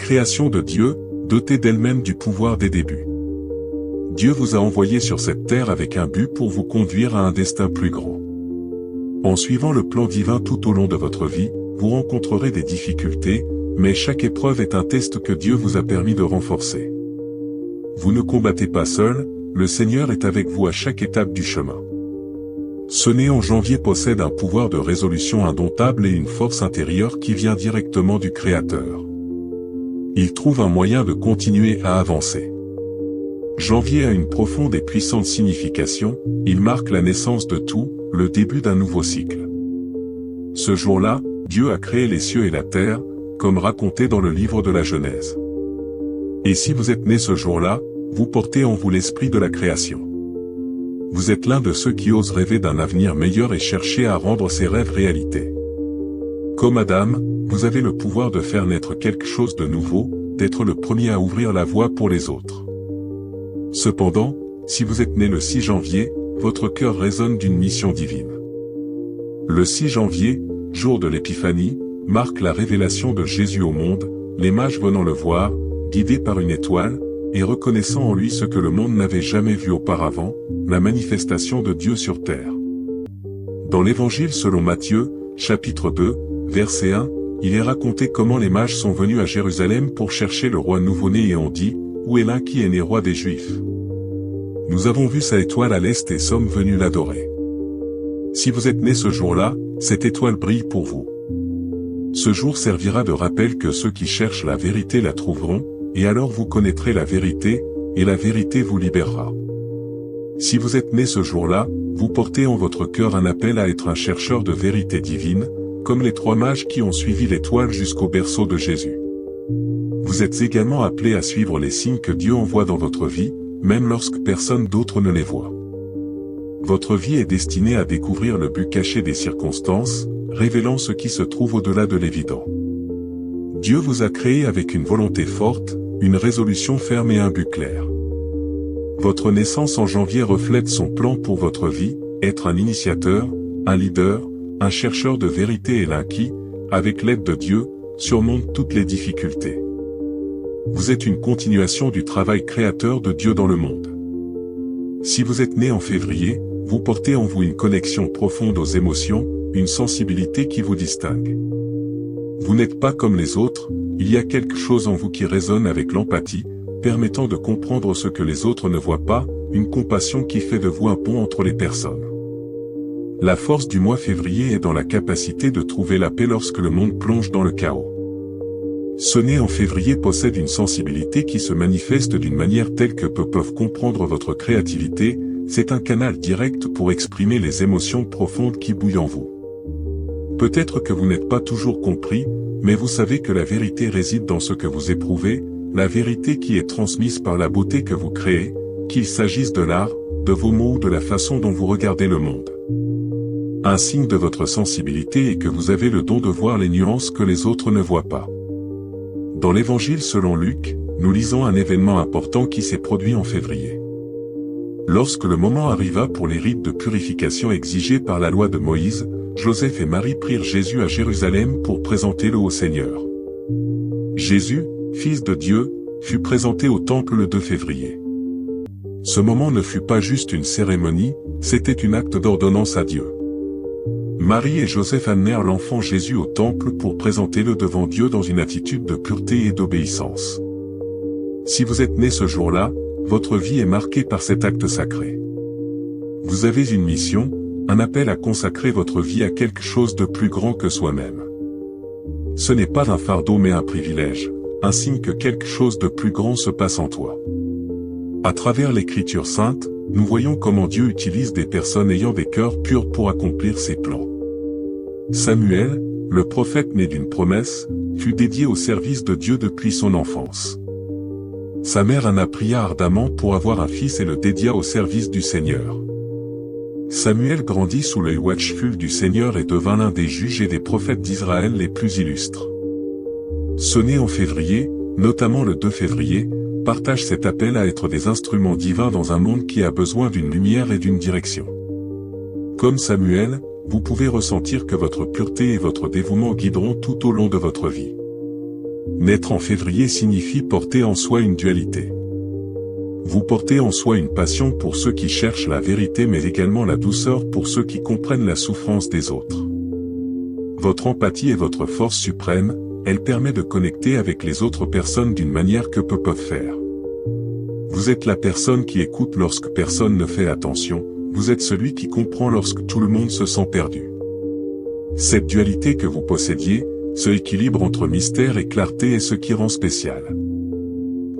création de Dieu, dotée d'elle-même du pouvoir des débuts. Dieu vous a envoyé sur cette terre avec un but pour vous conduire à un destin plus grand. En suivant le plan divin tout au long de votre vie, vous rencontrerez des difficultés, mais chaque épreuve est un test que Dieu vous a permis de renforcer. Vous ne combattez pas seul, le Seigneur est avec vous à chaque étape du chemin. Ce né en janvier possède un pouvoir de résolution indomptable et une force intérieure qui vient directement du Créateur. Il trouve un moyen de continuer à avancer. Janvier a une profonde et puissante signification, il marque la naissance de tout, le début d'un nouveau cycle. Ce jour-là, Dieu a créé les cieux et la terre, comme raconté dans le livre de la Genèse. Et si vous êtes né ce jour-là, vous portez en vous l'esprit de la création. Vous êtes l'un de ceux qui osent rêver d'un avenir meilleur et chercher à rendre ses rêves réalité. Comme Adam, vous avez le pouvoir de faire naître quelque chose de nouveau, d'être le premier à ouvrir la voie pour les autres. Cependant, si vous êtes né le 6 janvier, votre cœur résonne d'une mission divine. Le 6 janvier, jour de l'Épiphanie, marque la révélation de Jésus au monde, les mages venant le voir, guidés par une étoile, et reconnaissant en lui ce que le monde n'avait jamais vu auparavant, la manifestation de Dieu sur terre. Dans l'Évangile selon Matthieu, chapitre 2, verset 1, il est raconté comment les mages sont venus à Jérusalem pour chercher le roi nouveau-né et ont dit, « Où est l'un qui est né roi des Juifs ? Nous avons vu sa étoile à l'est et sommes venus l'adorer. » Si vous êtes né ce jour-là, cette étoile brille pour vous. Ce jour servira de rappel que ceux qui cherchent la vérité la trouveront, et alors vous connaîtrez la vérité, et la vérité vous libérera. Si vous êtes né ce jour-là, vous portez en votre cœur un appel à être un chercheur de vérité divine, comme les 3 mages qui ont suivi l'étoile jusqu'au berceau de Jésus. Vous êtes également appelés à suivre les signes que Dieu envoie dans votre vie, même lorsque personne d'autre ne les voit. Votre vie est destinée à découvrir le but caché des circonstances, révélant ce qui se trouve au-delà de l'évident. Dieu vous a créé avec une volonté forte, une résolution ferme et un but clair. Votre naissance en janvier reflète son plan pour votre vie, être un initiateur, un leader, un chercheur de vérité et l'un qui, avec l'aide de Dieu, surmonte toutes les difficultés. Vous êtes une continuation du travail créateur de Dieu dans le monde. Si vous êtes né en février, vous portez en vous une connexion profonde aux émotions, une sensibilité qui vous distingue. Vous n'êtes pas comme les autres, il y a quelque chose en vous qui résonne avec l'empathie, permettant de comprendre ce que les autres ne voient pas, une compassion qui fait de vous un pont entre les personnes. La force du mois février est dans la capacité de trouver la paix lorsque le monde plonge dans le chaos. Ce né en février possède une sensibilité qui se manifeste d'une manière telle que peu peuvent comprendre votre créativité, c'est un canal direct pour exprimer les émotions profondes qui bouillent en vous. Peut-être que vous n'êtes pas toujours compris, mais vous savez que la vérité réside dans ce que vous éprouvez, la vérité qui est transmise par la beauté que vous créez, qu'il s'agisse de l'art, de vos mots ou de la façon dont vous regardez le monde. Un signe de votre sensibilité est que vous avez le don de voir les nuances que les autres ne voient pas. Dans l'Évangile selon Luc, nous lisons un événement important qui s'est produit en février. Lorsque le moment arriva pour les rites de purification exigés par la loi de Moïse, Joseph et Marie prirent Jésus à Jérusalem pour présenter-le au Seigneur. Jésus, Fils de Dieu, fut présenté au temple le 2 février. Ce moment ne fut pas juste une cérémonie, c'était un acte d'ordonnance à Dieu. Marie et Joseph amenèrent l'enfant Jésus au temple pour présenter-le devant Dieu dans une attitude de pureté et d'obéissance. Si vous êtes né ce jour-là, votre vie est marquée par cet acte sacré. Vous avez une mission, un appel à consacrer votre vie à quelque chose de plus grand que soi-même. Ce n'est pas un fardeau mais un privilège, un signe que quelque chose de plus grand se passe en toi. À travers l'Écriture sainte, nous voyons comment Dieu utilise des personnes ayant des cœurs purs pour accomplir ses plans. Samuel, le prophète né d'une promesse, fut dédié au service de Dieu depuis son enfance. Sa mère Anna pria ardemment pour avoir un fils et le dédia au service du Seigneur. Samuel grandit sous l'œil watchful du Seigneur et devint l'un des juges et des prophètes d'Israël les plus illustres. Ce né en février, notamment le 2 février, partage cet appel à être des instruments divins dans un monde qui a besoin d'une lumière et d'une direction. Comme Samuel, vous pouvez ressentir que votre pureté et votre dévouement guideront tout au long de votre vie. Naître en février signifie porter en soi une dualité. Vous portez en soi une passion pour ceux qui cherchent la vérité mais également la douceur pour ceux qui comprennent la souffrance des autres. Votre empathie est votre force suprême, elle permet de connecter avec les autres personnes d'une manière que peu peuvent faire. Vous êtes la personne qui écoute lorsque personne ne fait attention, vous êtes celui qui comprend lorsque tout le monde se sent perdu. Cette dualité que vous possédiez, ce équilibre entre mystère et clarté est ce qui rend spécial.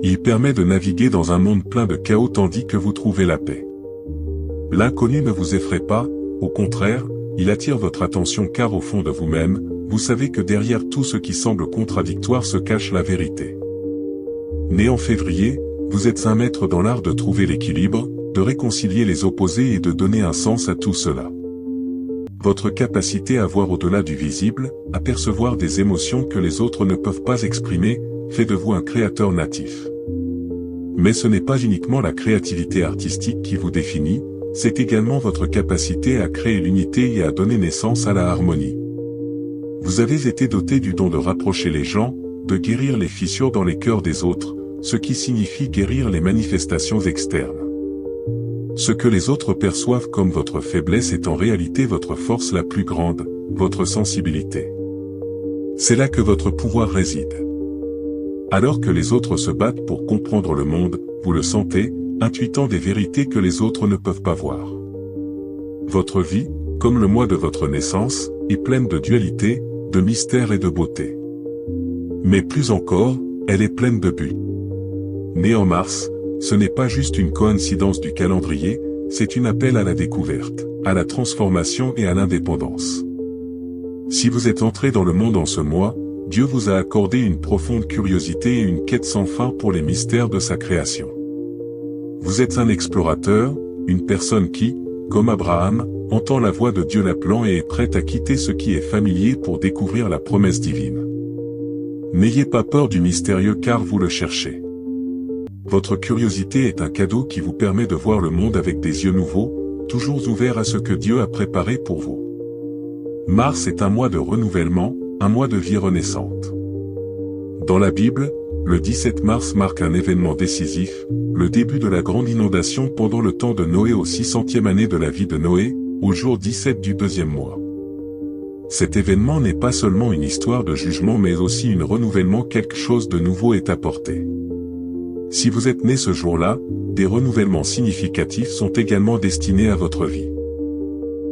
Il permet de naviguer dans un monde plein de chaos tandis que vous trouvez la paix. L'inconnu ne vous effraie pas, au contraire, il attire votre attention car au fond de vous-même, vous savez que derrière tout ce qui semble contradictoire se cache la vérité. Né en février, vous êtes un maître dans l'art de trouver l'équilibre, de réconcilier les opposés et de donner un sens à tout cela. Votre capacité à voir au-delà du visible, à percevoir des émotions que les autres ne peuvent pas exprimer, fait de vous un créateur natif. Mais ce n'est pas uniquement la créativité artistique qui vous définit, c'est également votre capacité à créer l'unité et à donner naissance à la harmonie. Vous avez été doté du don de rapprocher les gens, de guérir les fissures dans les cœurs des autres, ce qui signifie guérir les manifestations externes. Ce que les autres perçoivent comme votre faiblesse est en réalité votre force la plus grande, votre sensibilité. C'est là que votre pouvoir réside. Alors que les autres se battent pour comprendre le monde, vous le sentez, intuitant des vérités que les autres ne peuvent pas voir. Votre vie, comme le mois de votre naissance, est pleine de dualité, de mystère et de beauté. Mais plus encore, elle est pleine de buts. Né en mars, ce n'est pas juste une coïncidence du calendrier, c'est un appel à la découverte, à la transformation et à l'indépendance. Si vous êtes entré dans le monde en ce mois, Dieu vous a accordé une profonde curiosité et une quête sans fin pour les mystères de sa création. Vous êtes un explorateur, une personne qui, comme Abraham, entend la voix de Dieu l'appelant et est prête à quitter ce qui est familier pour découvrir la promesse divine. N'ayez pas peur du mystérieux car vous le cherchez. Votre curiosité est un cadeau qui vous permet de voir le monde avec des yeux nouveaux, toujours ouverts à ce que Dieu a préparé pour vous. Mars est un mois de renouvellement, un mois de vie renaissante. Dans la Bible, le 17 mars marque un événement décisif, le début de la grande inondation pendant le temps de Noé au 600e année de la vie de Noé, au jour 17 du deuxième mois. Cet événement n'est pas seulement une histoire de jugement mais aussi un renouvellement, quelque chose de nouveau est apporté. Si vous êtes né ce jour-là, des renouvellements significatifs sont également destinés à votre vie.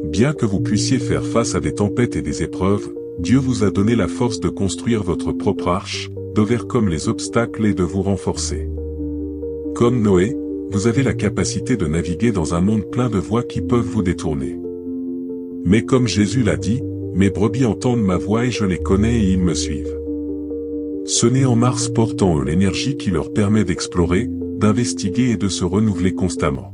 Bien que vous puissiez faire face à des tempêtes et des épreuves, Dieu vous a donné la force de construire votre propre arche, d'overcome les obstacles et de vous renforcer. Comme Noé, vous avez la capacité de naviguer dans un monde plein de voies qui peuvent vous détourner. Mais comme Jésus l'a dit, mes brebis entendent ma voix et je les connais et ils me suivent. Ce né en mars porte en eux l'énergie qui leur permet d'explorer, d'investiguer et de se renouveler constamment.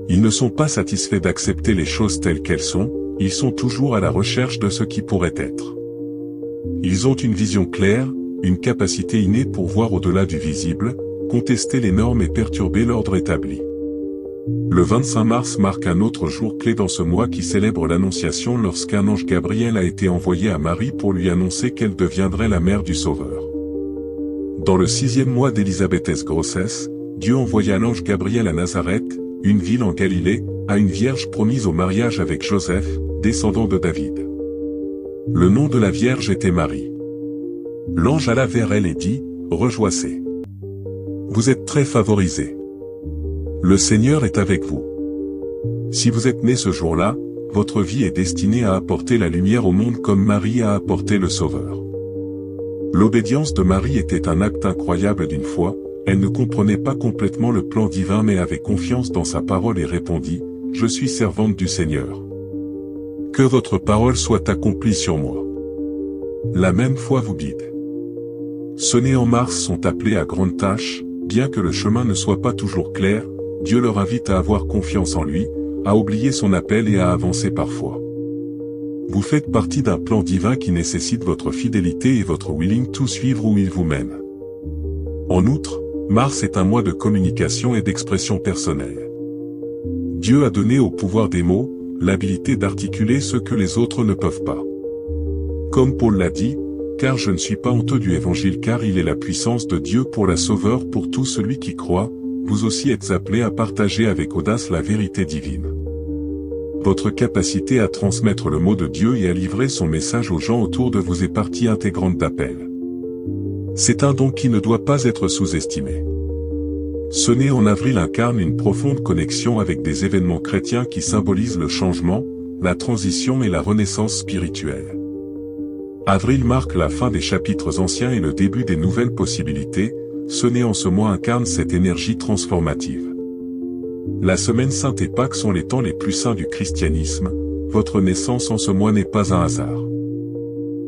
Ils ne sont pas satisfaits d'accepter les choses telles qu'elles sont, ils sont toujours à la recherche de ce qui pourrait être. Ils ont une vision claire, une capacité innée pour voir au-delà du visible, contester les normes et perturber l'ordre établi. Le 25 mars marque un autre jour clé dans ce mois qui célèbre l'Annonciation lorsqu'un ange Gabriel a été envoyé à Marie pour lui annoncer qu'elle deviendrait la mère du Sauveur. Dans le 6e mois d'Élisabeth's grossesse, Dieu envoya l'ange Gabriel à Nazareth, une ville en Galilée, à une vierge promise au mariage avec Joseph, descendant de David. Le nom de la vierge était Marie. L'ange alla vers elle et dit, « Rejoicez. Vous êtes très favorisée. Le Seigneur est avec vous. Si vous êtes né ce jour-là, votre vie est destinée à apporter la lumière au monde comme Marie a apporté le Sauveur. » L'obédience de Marie était un acte incroyable d'une foi, elle ne comprenait pas complètement le plan divin mais avait confiance dans sa parole et répondit, « Je suis servante du Seigneur. Que votre parole soit accomplie sur moi. » La même foi vous guide. Ceux nés en mars sont appelés à grandes tâches, bien que le chemin ne soit pas toujours clair, Dieu leur invite à avoir confiance en lui, à oublier son appel et à avancer par foi. Vous faites partie d'un plan divin qui nécessite votre fidélité et votre willing to suivre où il vous mène. En outre, Mars est un mois de communication et d'expression personnelle. Dieu a donné au pouvoir des mots, l'habilité d'articuler ce que les autres ne peuvent pas. Comme Paul l'a dit, car je ne suis pas honteux du évangile car il est la puissance de Dieu pour la sauveur pour tout celui qui croit, vous aussi êtes appelés à partager avec audace la vérité divine. Votre capacité à transmettre le mot de Dieu et à livrer son message aux gens autour de vous est partie intégrante d'Appel. C'est un don qui ne doit pas être sous-estimé. Ce né en avril incarne une profonde connexion avec des événements chrétiens qui symbolisent le changement, la transition et la renaissance spirituelle. Avril marque la fin des chapitres anciens et le début des nouvelles possibilités, ce né en ce mois incarne cette énergie transformative. La semaine sainte et Pâques sont les temps les plus saints du christianisme, votre naissance en ce mois n'est pas un hasard.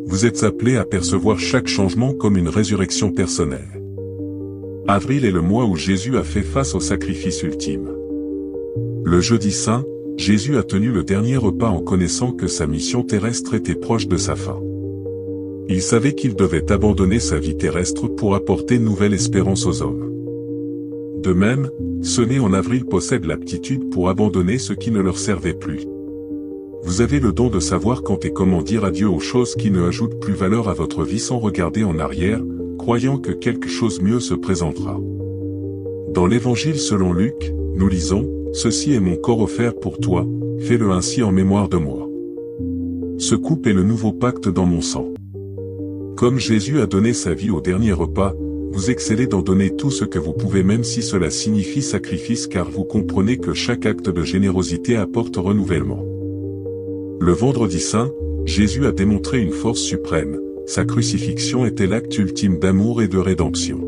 Vous êtes appelés à percevoir chaque changement comme une résurrection personnelle. Avril est le mois où Jésus a fait face au sacrifice ultime. Le jeudi saint, Jésus a tenu le dernier repas en connaissant que sa mission terrestre était proche de sa fin. Il savait qu'il devait abandonner sa vie terrestre pour apporter une nouvelle espérance aux hommes. De même, ce né en avril possède l'aptitude pour abandonner ce qui ne leur servait plus. Vous avez le don de savoir quand et comment dire adieu aux choses qui ne ajoutent plus valeur à votre vie sans regarder en arrière, croyant que quelque chose mieux se présentera. Dans l'Évangile selon Luc, nous lisons « Ceci est mon corps offert pour toi, fais-le ainsi en mémoire de moi. Ce coupe est le nouveau pacte dans mon sang. » Comme Jésus a donné sa vie au dernier repas, vous excellez d'en donner tout ce que vous pouvez même si cela signifie sacrifice car vous comprenez que chaque acte de générosité apporte renouvellement. Le vendredi saint, Jésus a démontré une force suprême, sa crucifixion était l'acte ultime d'amour et de rédemption.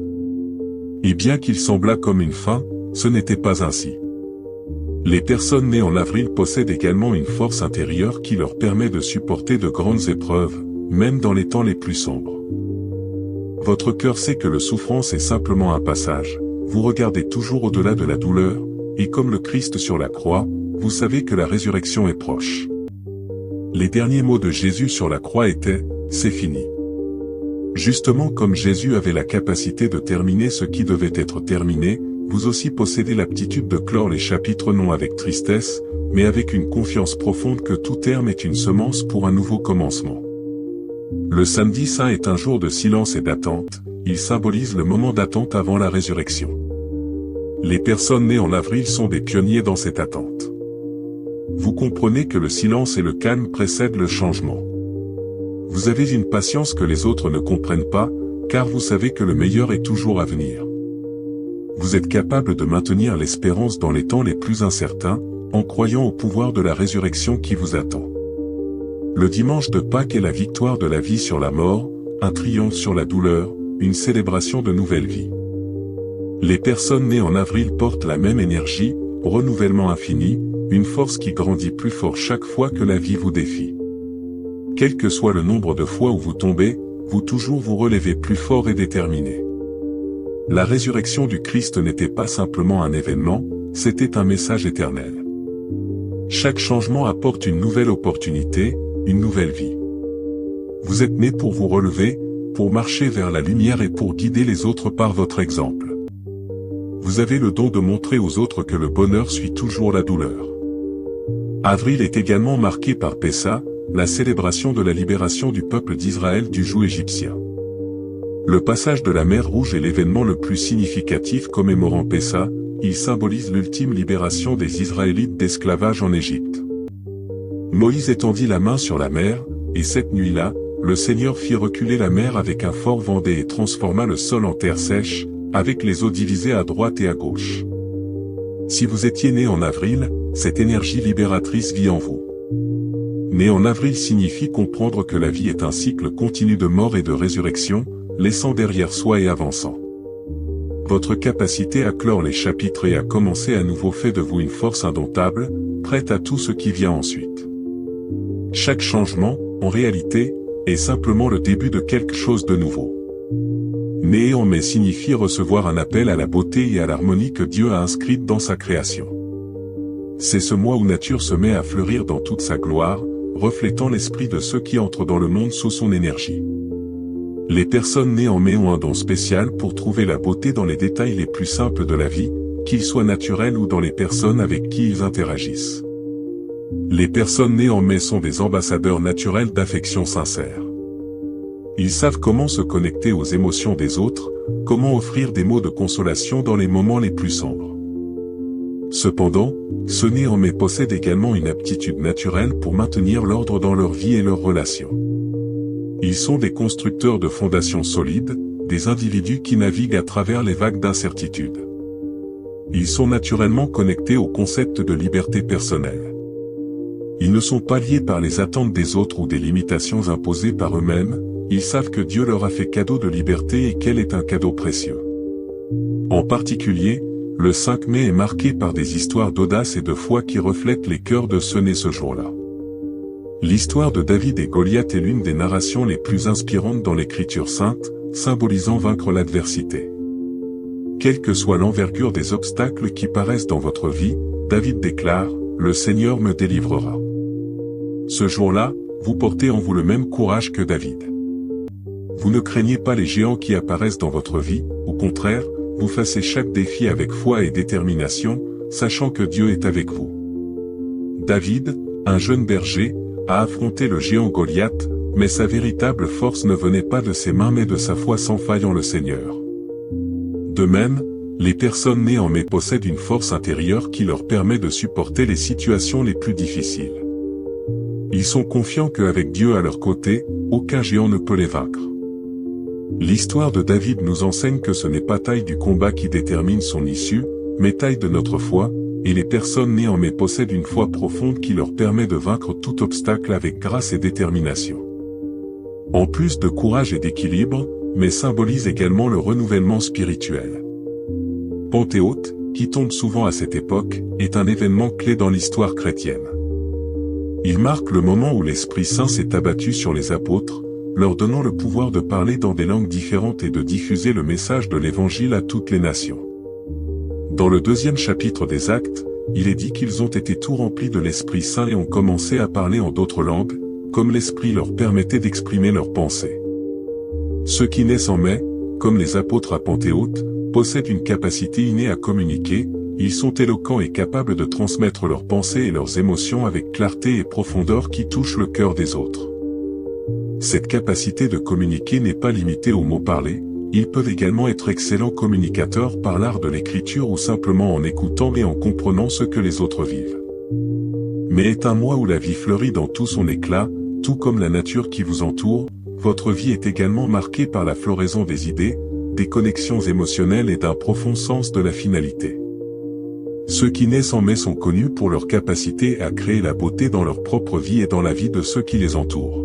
Et bien qu'il semblât comme une fin, ce n'était pas ainsi. Les personnes nées en avril possèdent également une force intérieure qui leur permet de supporter de grandes épreuves, même dans les temps les plus sombres. Votre cœur sait que la souffrance est simplement un passage, vous regardez toujours au-delà de la douleur, et comme le Christ sur la croix, vous savez que la résurrection est proche. Les derniers mots de Jésus sur la croix étaient « C'est fini ». Justement comme Jésus avait la capacité de terminer ce qui devait être terminé, vous aussi possédez l'aptitude de clore les chapitres non avec tristesse, mais avec une confiance profonde que tout terme est une semence pour un nouveau commencement. Le samedi saint est un jour de silence et d'attente, il symbolise le moment d'attente avant la résurrection. Les personnes nées en avril sont des pionniers dans cette attente. Vous comprenez que le silence et le calme précèdent le changement. Vous avez une patience que les autres ne comprennent pas, car vous savez que le meilleur est toujours à venir. Vous êtes capable de maintenir l'espérance dans les temps les plus incertains, en croyant au pouvoir de la résurrection qui vous attend. Le dimanche de Pâques est la victoire de la vie sur la mort, un triomphe sur la douleur, une célébration de nouvelle vie. Les personnes nées en avril portent la même énergie, renouvellement infini, une force qui grandit plus fort chaque fois que la vie vous défie. Quel que soit le nombre de fois où vous tombez, vous toujours vous relevez plus fort et déterminé. La résurrection du Christ n'était pas simplement un événement, c'était un message éternel. Chaque changement apporte une nouvelle opportunité, une nouvelle vie. Vous êtes né pour vous relever, pour marcher vers la lumière et pour guider les autres par votre exemple. Vous avez le don de montrer aux autres que le bonheur suit toujours la douleur. Avril est également marqué par Pessa, la célébration de la libération du peuple d'Israël du joug égyptien. Le passage de la mer Rouge est l'événement le plus significatif commémorant Pessa, il symbolise l'ultime libération des Israélites d'esclavage en Égypte. Moïse étendit la main sur la mer, et cette nuit-là, le Seigneur fit reculer la mer avec un fort vent et transforma le sol en terre sèche, avec les eaux divisées à droite et à gauche. Si vous étiez né en avril, cette énergie libératrice vit en vous. Né en avril signifie comprendre que la vie est un cycle continu de mort et de résurrection, laissant derrière soi et avançant. Votre capacité à clore les chapitres et à commencer à nouveau fait de vous une force indomptable, prête à tout ce qui vient ensuite. Chaque changement, en réalité, est simplement le début de quelque chose de nouveau. Né en mai signifie recevoir un appel à la beauté et à l'harmonie que Dieu a inscrite dans sa création. C'est ce mois où nature se met à fleurir dans toute sa gloire, reflétant l'esprit de ceux qui entrent dans le monde sous son énergie. Les personnes nées en mai ont un don spécial pour trouver la beauté dans les détails les plus simples de la vie, qu'ils soient naturels ou dans les personnes avec qui ils interagissent. Les personnes nées en mai sont des ambassadeurs naturels d'affection sincère. Ils savent comment se connecter aux émotions des autres, comment offrir des mots de consolation dans les moments les plus sombres. Cependant, ceux nés en mai possèdent également une aptitude naturelle pour maintenir l'ordre dans leur vie et leurs relations. Ils sont des constructeurs de fondations solides, des individus qui naviguent à travers les vagues d'incertitude. Ils sont naturellement connectés au concept de liberté personnelle. Ils ne sont pas liés par les attentes des autres ou des limitations imposées par eux-mêmes, ils savent que Dieu leur a fait cadeau de liberté et qu'elle est un cadeau précieux. En particulier, le 5 mai est marqué par des histoires d'audace et de foi qui reflètent les cœurs de ceux nés ce jour-là. L'histoire de David et Goliath est l'une des narrations les plus inspirantes dans l'Écriture sainte, symbolisant vaincre l'adversité. Quelle que soit l'envergure des obstacles qui paraissent dans votre vie, David déclare, « Le Seigneur me délivrera ». Ce jour-là, vous portez en vous le même courage que David. Vous ne craignez pas les géants qui apparaissent dans votre vie, au contraire, vous facez chaque défi avec foi et détermination, sachant que Dieu est avec vous. David, un jeune berger, a affronté le géant Goliath, mais sa véritable force ne venait pas de ses mains mais de sa foi sans faille en le Seigneur. De même, les personnes nées en mai possèdent une force intérieure qui leur permet de supporter les situations les plus difficiles. Ils sont confiants qu'avec Dieu à leur côté, aucun géant ne peut les vaincre. L'histoire de David nous enseigne que ce n'est pas taille du combat qui détermine son issue, mais taille de notre foi, et les personnes nées en mai possèdent une foi profonde qui leur permet de vaincre tout obstacle avec grâce et détermination. En plus de courage et d'équilibre, mais symbolise également le renouvellement spirituel. Pentecôte, qui tombe souvent à cette époque, est un événement clé dans l'histoire chrétienne. Il marque le moment où l'Esprit Saint s'est abattu sur les apôtres, leur donnant le pouvoir de parler dans des langues différentes et de diffuser le message de l'Évangile à toutes les nations. Dans le 2e chapitre des Actes, il est dit qu'ils ont été tout remplis de l'Esprit Saint et ont commencé à parler en d'autres langues, comme l'Esprit leur permettait d'exprimer leurs pensées. Ceux qui naissent en mai, comme les apôtres à Pentecôte, possèdent une capacité innée à communiquer, ils sont éloquents et capables de transmettre leurs pensées et leurs émotions avec clarté et profondeur qui touchent le cœur des autres. Cette capacité de communiquer n'est pas limitée aux mots parlés, ils peuvent également être excellents communicateurs par l'art de l'écriture ou simplement en écoutant et en comprenant ce que les autres vivent. Mais est un mois où la vie fleurit dans tout son éclat, tout comme la nature qui vous entoure, votre vie est également marquée par la floraison des idées, des connexions émotionnelles et d'un profond sens de la finalité. Ceux qui naissent en mai sont connus pour leur capacité à créer la beauté dans leur propre vie et dans la vie de ceux qui les entourent.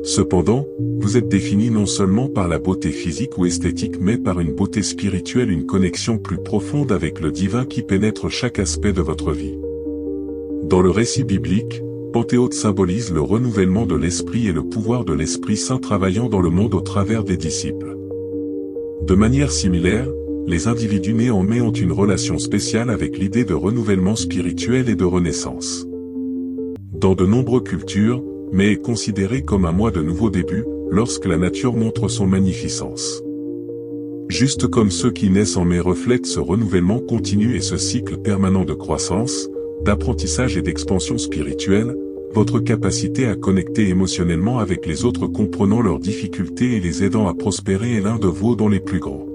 Cependant, vous êtes définis non seulement par la beauté physique ou esthétique mais par une beauté spirituelle, une connexion plus profonde avec le divin qui pénètre chaque aspect de votre vie. Dans le récit biblique, Pentecôte symbolise le renouvellement de l'esprit et le pouvoir de l'Esprit Saint travaillant dans le monde au travers des disciples. De manière similaire, les individus nés en mai ont une relation spéciale avec l'idée de renouvellement spirituel et de renaissance. Dans de nombreuses cultures, mai est considéré comme un mois de nouveau début, lorsque la nature montre son magnificence. Juste comme ceux qui naissent en mai reflètent ce renouvellement continu et ce cycle permanent de croissance, d'apprentissage et d'expansion spirituelle, votre capacité à connecter émotionnellement avec les autres comprenant leurs difficultés et les aidant à prospérer est l'un de vos dons les plus grands.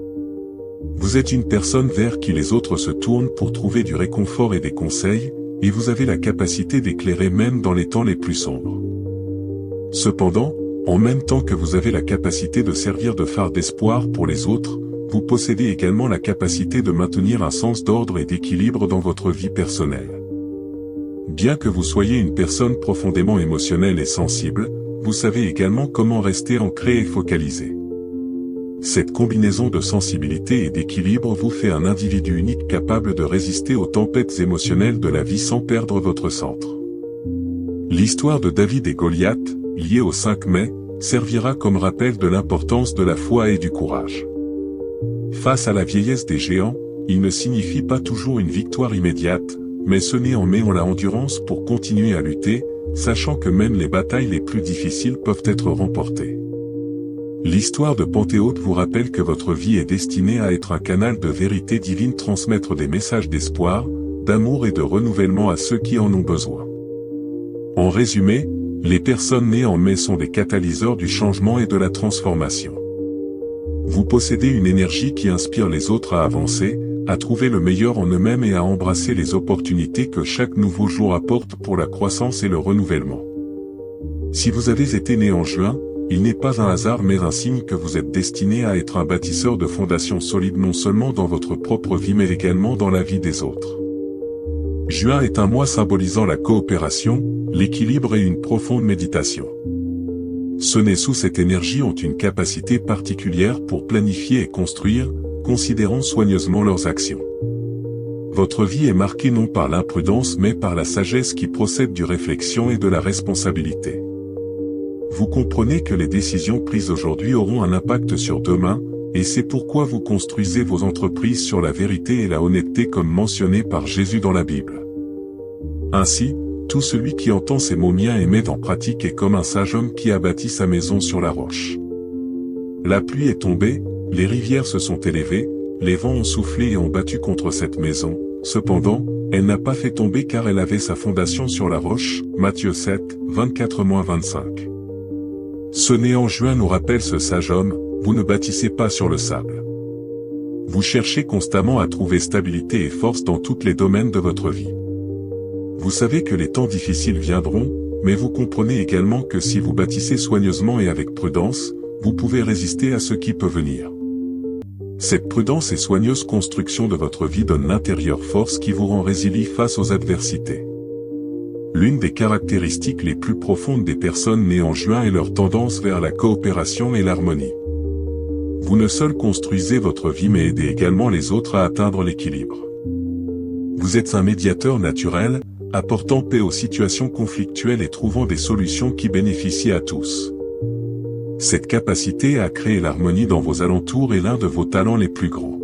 Vous êtes une personne vers qui les autres se tournent pour trouver du réconfort et des conseils, et vous avez la capacité d'éclairer même dans les temps les plus sombres. Cependant, en même temps que vous avez la capacité de servir de phare d'espoir pour les autres, vous possédez également la capacité de maintenir un sens d'ordre et d'équilibre dans votre vie personnelle. Bien que vous soyez une personne profondément émotionnelle et sensible, vous savez également comment rester ancré et focalisé. Cette combinaison de sensibilité et d'équilibre vous fait un individu unique capable de résister aux tempêtes émotionnelles de la vie sans perdre votre centre. L'histoire de David et Goliath, liée au 5 mai, servira comme rappel de l'importance de la foi et du courage. Face à la vieillesse des géants, il ne signifie pas toujours une victoire immédiate, mais ceux nés en mai ont la endurance pour continuer à lutter, sachant que même les batailles les plus difficiles peuvent être remportées. L'histoire de Pentecôte vous rappelle que votre vie est destinée à être un canal de vérité divine, transmettre des messages d'espoir, d'amour et de renouvellement à ceux qui en ont besoin. En résumé, Les personnes nées en mai sont des catalyseurs du changement et de la transformation. Vous possédez une énergie qui inspire les autres à avancer, à trouver le meilleur en eux-mêmes et à embrasser les opportunités que chaque nouveau jour apporte pour la croissance et le renouvellement. Si vous avez été né en juin, il n'est pas un hasard mais un signe que vous êtes destiné à être un bâtisseur de fondations solides non seulement dans votre propre vie mais également dans la vie des autres. Juin est un mois symbolisant la coopération, l'équilibre et une profonde méditation. Ceux nés sous cette énergie ont une capacité particulière pour planifier et construire, considérant soigneusement leurs actions. Votre vie est marquée non par l'imprudence mais par la sagesse qui procède du réflexion et de la responsabilité. Vous comprenez que les décisions prises aujourd'hui auront un impact sur demain, et c'est pourquoi vous construisez vos entreprises sur la vérité et la honnêteté comme mentionné par Jésus dans la Bible. Ainsi, tout celui qui entend ces mots miens et met en pratique est comme un sage homme qui a bâti sa maison sur la roche. La pluie est tombée, les rivières se sont élevées, les vents ont soufflé et ont battu contre cette maison, cependant, elle n'a pas fait tomber car elle avait sa fondation sur la roche, Matthieu 7, 24-25. Ce né en juin nous rappelle ce sage homme, vous ne bâtissez pas sur le sable. Vous cherchez constamment à trouver stabilité et force dans tous les domaines de votre vie. Vous savez que les temps difficiles viendront, mais vous comprenez également que si vous bâtissez soigneusement et avec prudence, vous pouvez résister à ce qui peut venir. Cette prudence et soigneuse construction de votre vie donne l'intérieure force qui vous rend résilient face aux adversités. L'une des caractéristiques les plus profondes des personnes nées en juin est leur tendance vers la coopération et l'harmonie. Vous ne seul construisez votre vie mais aidez également les autres à atteindre l'équilibre. Vous êtes un médiateur naturel, apportant paix aux situations conflictuelles et trouvant des solutions qui bénéficient à tous. Cette capacité à créer l'harmonie dans vos alentours est l'un de vos talents les plus grands.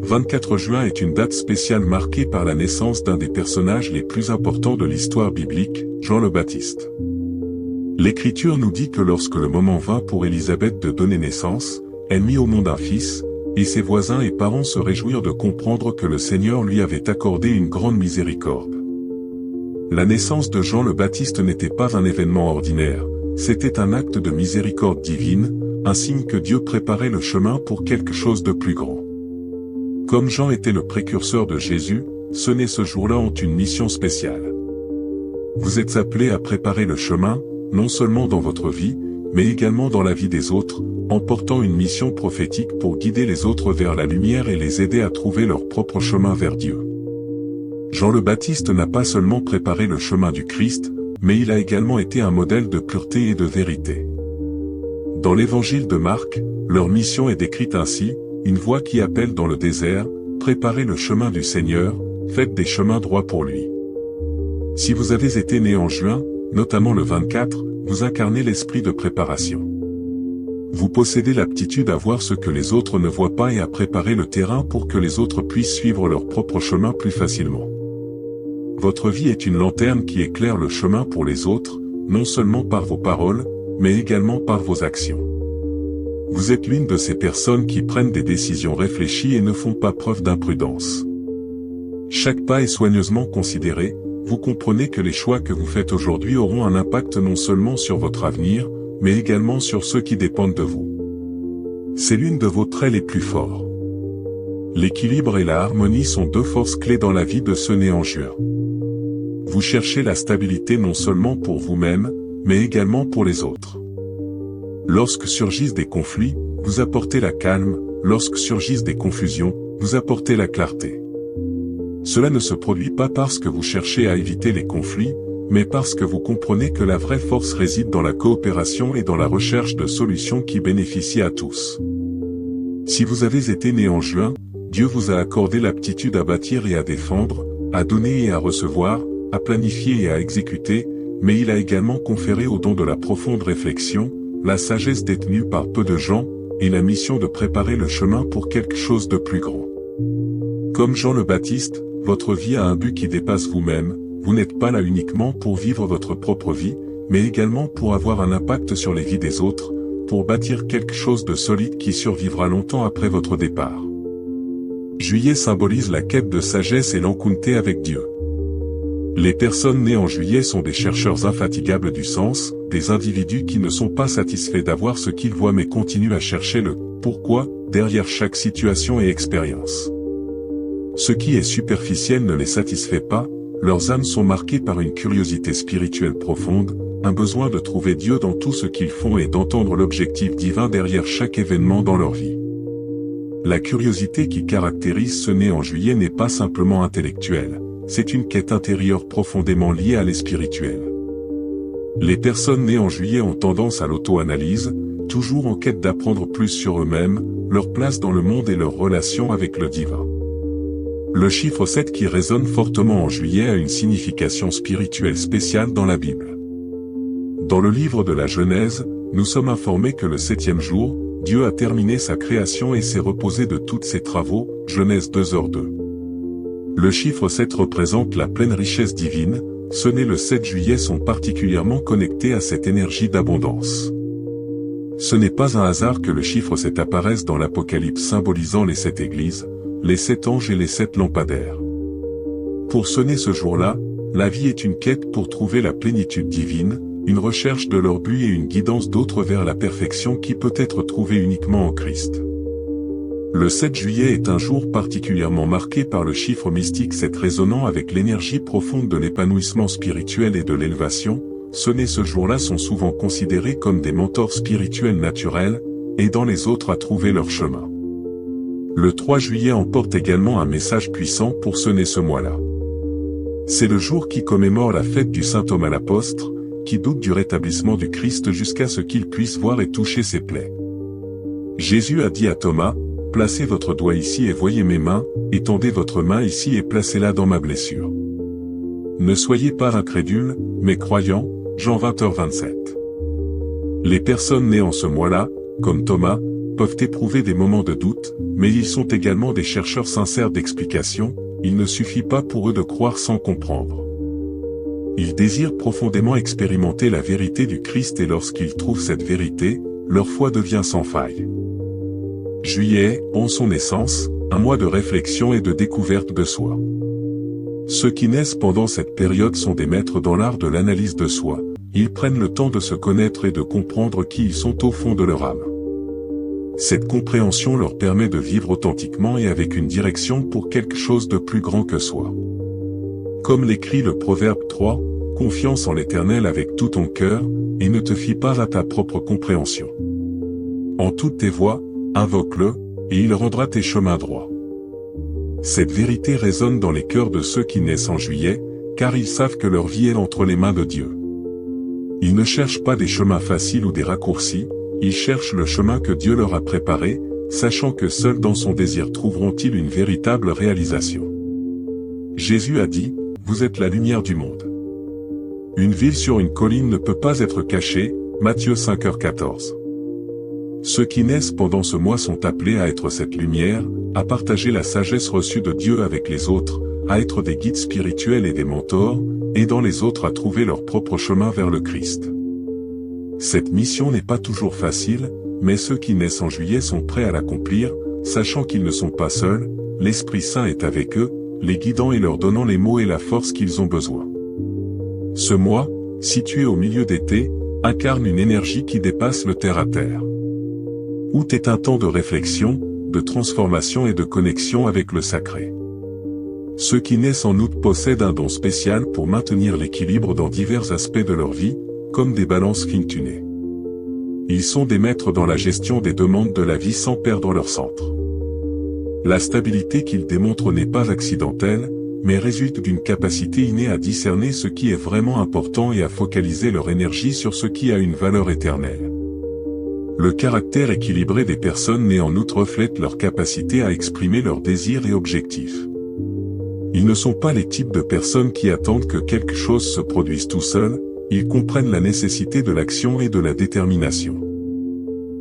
24 juin est une date spéciale marquée par la naissance d'un des personnages les plus importants de l'histoire biblique, Jean le Baptiste. L'Écriture nous dit que lorsque le moment vint pour Élisabeth de donner naissance, elle mit au monde un fils, et ses voisins et parents se réjouirent de comprendre que le Seigneur lui avait accordé une grande miséricorde. La naissance de Jean le Baptiste n'était pas un événement ordinaire, c'était un acte de miséricorde divine, un signe que Dieu préparait le chemin pour quelque chose de plus grand. Comme Jean était le précurseur de Jésus, ceux nés ce jour-là ont une mission spéciale. Vous êtes appelés à préparer le chemin, non seulement dans votre vie, mais également dans la vie des autres, en portant une mission prophétique pour guider les autres vers la lumière et les aider à trouver leur propre chemin vers Dieu. Jean le Baptiste n'a pas seulement préparé le chemin du Christ, mais il a également été un modèle de pureté et de vérité. Dans l'évangile de Marc, leur mission est décrite ainsi, une voix qui appelle dans le désert, préparez le chemin du Seigneur, faites des chemins droits pour lui. Si vous avez été né en juin, notamment le 24, vous incarnez l'esprit de préparation. Vous possédez l'aptitude à voir ce que les autres ne voient pas et à préparer le terrain pour que les autres puissent suivre leur propre chemin plus facilement. Votre vie est une lanterne qui éclaire le chemin pour les autres, non seulement par vos paroles, mais également par vos actions. Vous êtes l'une de ces personnes qui prennent des décisions réfléchies et ne font pas preuve d'imprudence. Chaque pas est soigneusement considéré, vous comprenez que les choix que vous faites aujourd'hui auront un impact non seulement sur votre avenir, mais également sur ceux qui dépendent de vous. C'est l'une de vos traits les plus forts. L'équilibre et la harmonie sont deux forces clés dans la vie de ceux nés en juin. Vous cherchez la stabilité non seulement pour vous-même, mais également pour les autres. Lorsque surgissent des conflits, vous apportez la calme, lorsque surgissent des confusions, vous apportez la clarté. Cela ne se produit pas parce que vous cherchez à éviter les conflits, mais parce que vous comprenez que la vraie force réside dans la coopération et dans la recherche de solutions qui bénéficient à tous. Si vous avez été né en juin, Dieu vous a accordé l'aptitude à bâtir et à défendre, à donner et à recevoir, à planifier et à exécuter, mais il a également conféré au don de la profonde réflexion, la sagesse détenue par peu de gens, et la mission de préparer le chemin pour quelque chose de plus grand. Comme Jean le Baptiste, votre vie a un but qui dépasse vous-même, vous n'êtes pas là uniquement pour vivre votre propre vie, mais également pour avoir un impact sur les vies des autres, pour bâtir quelque chose de solide qui survivra longtemps après votre départ. Juillet symbolise la quête de sagesse et l'encounter avec Dieu. Les personnes nées en juillet sont des chercheurs infatigables du sens, des individus qui ne sont pas satisfaits d'avoir ce qu'ils voient mais continuent à chercher le « pourquoi » derrière chaque situation et expérience. Ce qui est superficiel ne les satisfait pas, leurs âmes sont marquées par une curiosité spirituelle profonde, un besoin de trouver Dieu dans tout ce qu'ils font et d'entendre l'objectif divin derrière chaque événement dans leur vie. La curiosité qui caractérise ce né en juillet n'est pas simplement intellectuelle, c'est une quête intérieure profondément liée à l'espirituel. Les personnes nées en juillet ont tendance à l'auto-analyse, toujours en quête d'apprendre plus sur eux-mêmes, leur place dans le monde et leur relation avec le divin. Le chiffre 7 qui résonne fortement en juillet a une signification spirituelle spéciale dans la Bible. Dans le livre de la Genèse, nous sommes informés que le 7e jour, Dieu a terminé sa création et s'est reposé de tous ses travaux, Genèse 2h2. Le chiffre 7 représente la pleine richesse divine, ceux nés le 7 juillet sont particulièrement connectés à cette énergie d'abondance. Ce n'est pas un hasard que le chiffre 7 apparaisse dans l'Apocalypse symbolisant les 7 églises, les 7 anges et les 7 lampadaires. Pour ceux nés ce jour-là, la vie est une quête pour trouver la plénitude divine, une recherche de leur but et une guidance d'autres vers la perfection qui peut être trouvée uniquement en Christ. Le 7 juillet est un jour particulièrement marqué par le chiffre mystique 7 résonnant avec l'énergie profonde de l'épanouissement spirituel et de l'élévation. Ceux nés ce jour-là sont souvent considérés comme des mentors spirituels naturels, aidant les autres à trouver leur chemin. Le 3 juillet emporte également un message puissant pour ceux nés ce mois-là. C'est le jour qui commémore la fête du saint Thomas l'apôtre, qui doute du rétablissement du Christ jusqu'à ce qu'il puisse voir et toucher ses plaies. Jésus a dit à Thomas, « Placez votre doigt ici et voyez mes mains, étendez votre main ici et placez-la dans ma blessure. Ne soyez pas incrédules, mais croyants. » Jean 20h27. Les personnes nées en ce mois-là, comme Thomas, peuvent éprouver des moments de doute, mais ils sont également des chercheurs sincères d'explication, il ne suffit pas pour eux de croire sans comprendre. Ils désirent profondément expérimenter la vérité du Christ et lorsqu'ils trouvent cette vérité, leur foi devient sans faille. Juillet, en son essence, un mois de réflexion et de découverte de soi. Ceux qui naissent pendant cette période sont des maîtres dans l'art de l'analyse de soi, ils prennent le temps de se connaître et de comprendre qui ils sont au fond de leur âme. Cette compréhension leur permet de vivre authentiquement et avec une direction pour quelque chose de plus grand que soi. Comme l'écrit le Proverbe 3, « Confiance en l'Éternel avec tout ton cœur, et ne te fie pas à ta propre compréhension. En toutes tes voies, invoque-le, et il rendra tes chemins droits. » Cette vérité résonne dans les cœurs de ceux qui naissent en juillet, car ils savent que leur vie est entre les mains de Dieu. Ils ne cherchent pas des chemins faciles ou des raccourcis, ils cherchent le chemin que Dieu leur a préparé, sachant que seuls dans son désir trouveront-ils une véritable réalisation. Jésus a dit, « Vous êtes la lumière du monde. » Une ville sur une colline ne peut pas être cachée, Matthieu 5h14. Ceux qui naissent pendant ce mois sont appelés à être cette lumière, à partager la sagesse reçue de Dieu avec les autres, à être des guides spirituels et des mentors, aidant les autres à trouver leur propre chemin vers le Christ. Cette mission n'est pas toujours facile, mais ceux qui naissent en juillet sont prêts à l'accomplir, sachant qu'ils ne sont pas seuls, l'Esprit Saint est avec eux, les guidant et leur donnant les mots et la force qu'ils ont besoin. Ce mois, situé au milieu d'été, incarne une énergie qui dépasse le terre-à-terre. Août est un temps de réflexion, de transformation et de connexion avec le sacré. Ceux qui naissent en août possèdent un don spécial pour maintenir l'équilibre dans divers aspects de leur vie, comme des balances fine-tunées. Ils sont des maîtres dans la gestion des demandes de la vie sans perdre leur centre. La stabilité qu'ils démontrent n'est pas accidentelle, mais résulte d'une capacité innée à discerner ce qui est vraiment important et à focaliser leur énergie sur ce qui a une valeur éternelle. Le caractère équilibré des personnes nées en août reflète leur capacité à exprimer leurs désirs et objectifs. Ils ne sont pas les types de personnes qui attendent que quelque chose se produise tout seul, ils comprennent la nécessité de l'action et de la détermination.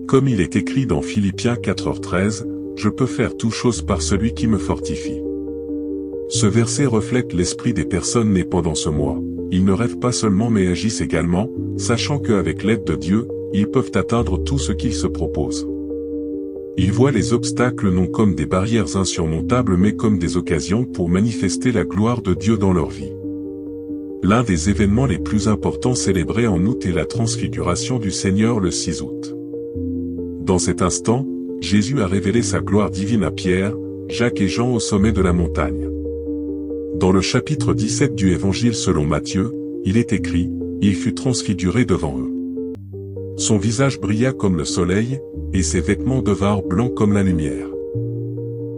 Comme il est écrit dans Philippiens 4h13, « Je peux faire toute chose par celui qui me fortifie ». Ce verset reflète l'esprit des personnes nées pendant ce mois. Ils ne rêvent pas seulement mais agissent également, sachant qu'avec l'aide de Dieu, ils peuvent atteindre tout ce qu'ils se proposent. Ils voient les obstacles non comme des barrières insurmontables mais comme des occasions pour manifester la gloire de Dieu dans leur vie. L'un des événements les plus importants célébrés en août est la transfiguration du Seigneur le 6 août. Dans cet instant, Jésus a révélé sa gloire divine à Pierre, Jacques et Jean au sommet de la montagne. Dans le chapitre 17 du Évangile selon Matthieu, il est écrit, « Il fut transfiguré devant eux. Son visage brilla comme le soleil, et ses vêtements devinrent blancs comme la lumière. »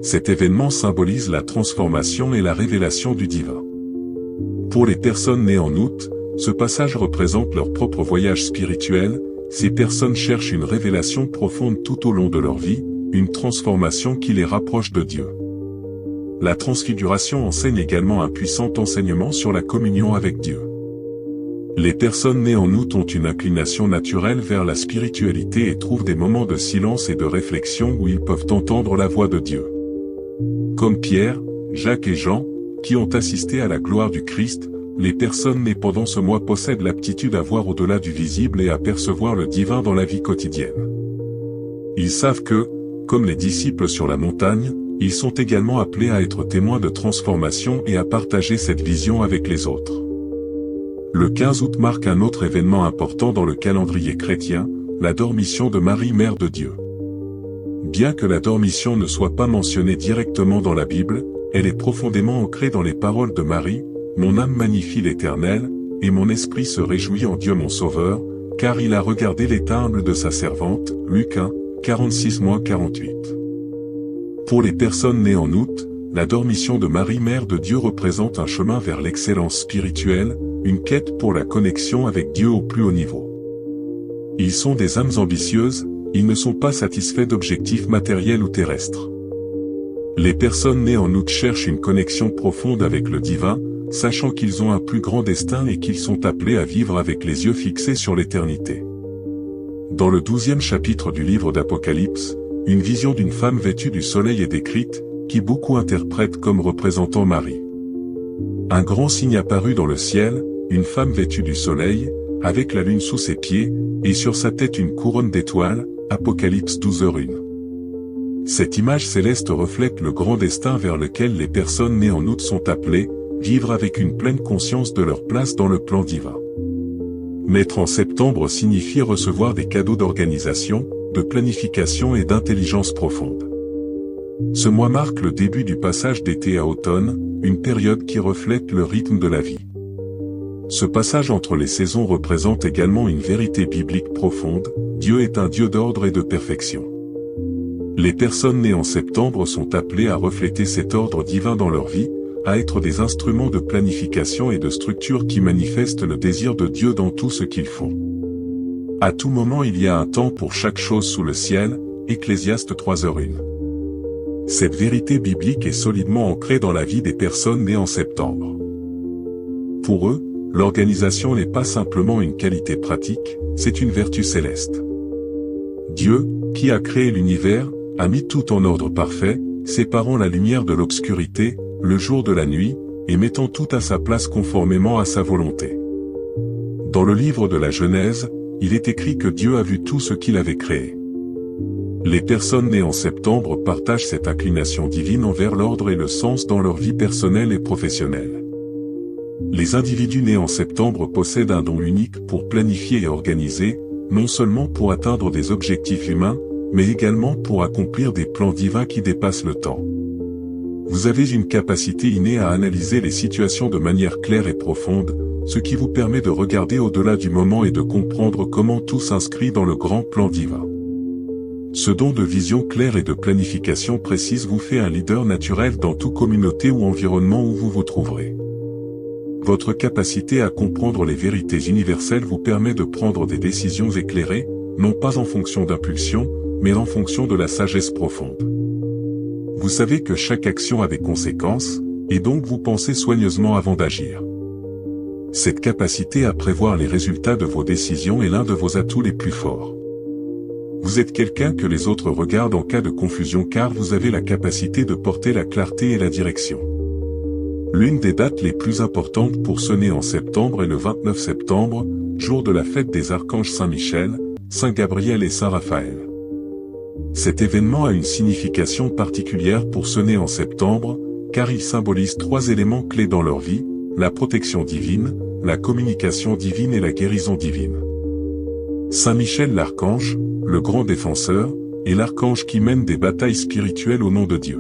Cet événement symbolise la transformation et la révélation du divin. Pour les personnes nées en août, ce passage représente leur propre voyage spirituel. Ces personnes cherchent une révélation profonde tout au long de leur vie, une transformation qui les rapproche de Dieu. La transfiguration enseigne également un puissant enseignement sur la communion avec Dieu. Les personnes nées en août ont une inclination naturelle vers la spiritualité et trouvent des moments de silence et de réflexion où ils peuvent entendre la voix de Dieu. Comme Pierre, Jacques et Jean, qui ont assisté à la gloire du Christ, les personnes nées pendant ce mois possèdent l'aptitude à voir au-delà du visible et à percevoir le divin dans la vie quotidienne. Ils savent que, comme les disciples sur la montagne, ils sont également appelés à être témoins de transformation et à partager cette vision avec les autres. Le 15 août marque un autre événement important dans le calendrier chrétien, la dormition de Marie, Mère de Dieu. Bien que la dormition ne soit pas mentionnée directement dans la Bible, elle est profondément ancrée dans les paroles de Marie, « Mon âme magnifie l'Éternel, et mon esprit se réjouit en Dieu mon Sauveur, car il a regardé l'état humble de sa servante. » Luc 1, 46-48. Pour les personnes nées en août, la dormition de Marie, Mère de Dieu représente un chemin vers l'excellence spirituelle, une quête pour la connexion avec Dieu au plus haut niveau. Ils sont des âmes ambitieuses, ils ne sont pas satisfaits d'objectifs matériels ou terrestres. Les personnes nées en août cherchent une connexion profonde avec le divin, sachant qu'ils ont un plus grand destin et qu'ils sont appelés à vivre avec les yeux fixés sur l'éternité. Dans le 12e chapitre du livre d'Apocalypse, une vision d'une femme vêtue du soleil est décrite, qui beaucoup interprètent comme représentant Marie. Un grand signe apparut dans le ciel, une femme vêtue du soleil, avec la lune sous ses pieds, et sur sa tête une couronne d'étoiles, Apocalypse 12h1. Cette image céleste reflète le grand destin vers lequel les personnes nées en août sont appelées, vivre avec une pleine conscience de leur place dans le plan divin. Naître en septembre signifie recevoir des cadeaux d'organisation, de planification et d'intelligence profonde. Ce mois marque le début du passage d'été à automne, une période qui reflète le rythme de la vie. Ce passage entre les saisons représente également une vérité biblique profonde, Dieu est un Dieu d'ordre et de perfection. Les personnes nées en septembre sont appelées à refléter cet ordre divin dans leur vie, à être des instruments de planification et de structure qui manifestent le désir de Dieu dans tout ce qu'ils font. À tout moment il y a un temps pour chaque chose sous le ciel, Ecclésiaste 3h1. Cette vérité biblique est solidement ancrée dans la vie des personnes nées en septembre. Pour eux, l'organisation n'est pas simplement une qualité pratique, c'est une vertu céleste. Dieu, qui a créé l'univers, a mis tout en ordre parfait, séparant la lumière de l'obscurité, le jour de la nuit, et mettant tout à sa place conformément à sa volonté. Dans le livre de la Genèse, il est écrit que Dieu a vu tout ce qu'il avait créé. Les personnes nées en septembre partagent cette inclination divine envers l'ordre et le sens dans leur vie personnelle et professionnelle. Les individus nés en septembre possèdent un don unique pour planifier et organiser, non seulement pour atteindre des objectifs humains, mais également pour accomplir des plans divins qui dépassent le temps. Vous avez une capacité innée à analyser les situations de manière claire et profonde, ce qui vous permet de regarder au-delà du moment et de comprendre comment tout s'inscrit dans le grand plan divin. Ce don de vision claire et de planification précise vous fait un leader naturel dans toute communauté ou environnement où vous vous trouverez. Votre capacité à comprendre les vérités universelles vous permet de prendre des décisions éclairées, non pas en fonction d'impulsion, mais en fonction de la sagesse profonde. Vous savez que chaque action a des conséquences, et donc vous pensez soigneusement avant d'agir. Cette capacité à prévoir les résultats de vos décisions est l'un de vos atouts les plus forts. Vous êtes quelqu'un que les autres regardent en cas de confusion car vous avez la capacité de porter la clarté et la direction. L'une des dates les plus importantes pour ceux nés en septembre est le 29 septembre, jour de la fête des archanges Saint-Michel, Saint-Gabriel et Saint-Raphaël. Cet événement a une signification particulière pour ceux nés en septembre, car il symbolise trois éléments clés dans leur vie, la protection divine, la communication divine et la guérison divine. Saint Michel l'archange, le grand défenseur, est l'archange qui mène des batailles spirituelles au nom de Dieu.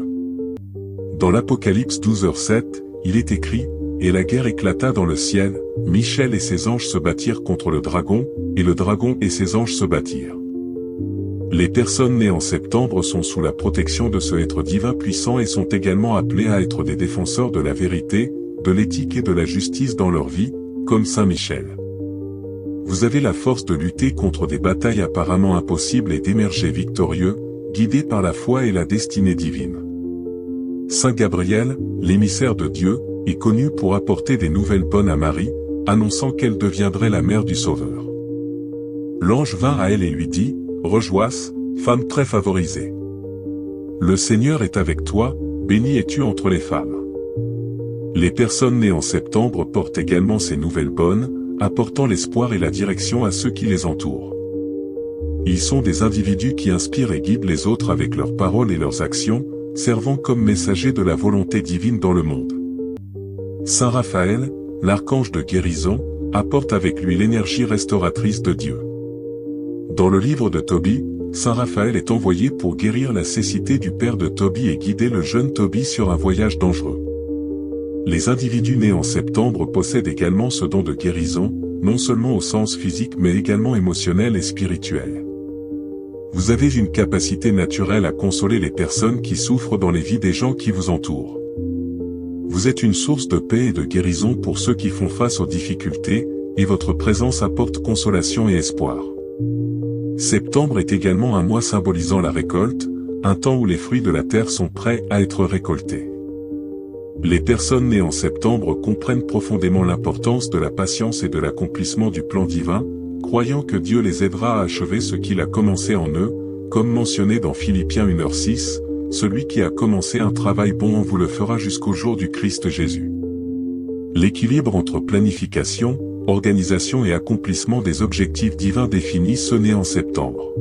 Dans l'Apocalypse 12h7, il est écrit « Et la guerre éclata dans le ciel, Michel et ses anges se battirent contre le dragon, et le dragon et ses anges se battirent. » Les personnes nées en septembre sont sous la protection de ce être divin puissant et sont également appelées à être des défenseurs de la vérité, de l'éthique et de la justice dans leur vie, comme Saint Michel. Vous avez la force de lutter contre des batailles apparemment impossibles et d'émerger victorieux, guidé par la foi et la destinée divine. Saint Gabriel, l'émissaire de Dieu, est connu pour apporter des nouvelles bonnes à Marie, annonçant qu'elle deviendrait la mère du Sauveur. L'ange vint à elle et lui dit, « Rejoice, femme très favorisée. Le Seigneur est avec toi, bénie es-tu entre les femmes. » Les personnes nées en septembre portent également ces nouvelles bonnes, apportant l'espoir et la direction à ceux qui les entourent. Ils sont des individus qui inspirent et guident les autres avec leurs paroles et leurs actions, servant comme messagers de la volonté divine dans le monde. Saint Raphaël, l'archange de guérison, apporte avec lui l'énergie restauratrice de Dieu. Dans le livre de Tobie, Saint Raphaël est envoyé pour guérir la cécité du père de Tobie et guider le jeune Tobie sur un voyage dangereux. Les individus nés en septembre possèdent également ce don de guérison, non seulement au sens physique mais également émotionnel et spirituel. Vous avez une capacité naturelle à consoler les personnes qui souffrent dans les vies des gens qui vous entourent. Vous êtes une source de paix et de guérison pour ceux qui font face aux difficultés, et votre présence apporte consolation et espoir. Septembre est également un mois symbolisant la récolte, un temps où les fruits de la terre sont prêts à être récoltés. Les personnes nées en septembre comprennent profondément l'importance de la patience et de l'accomplissement du plan divin, croyant que Dieu les aidera à achever ce qu'il a commencé en eux, comme mentionné dans Philippiens 1h6, « Celui qui a commencé un travail bon en vous le fera jusqu'au jour du Christ Jésus. » L'équilibre entre planification, organisation et accomplissement des objectifs divins définis sont nés en septembre.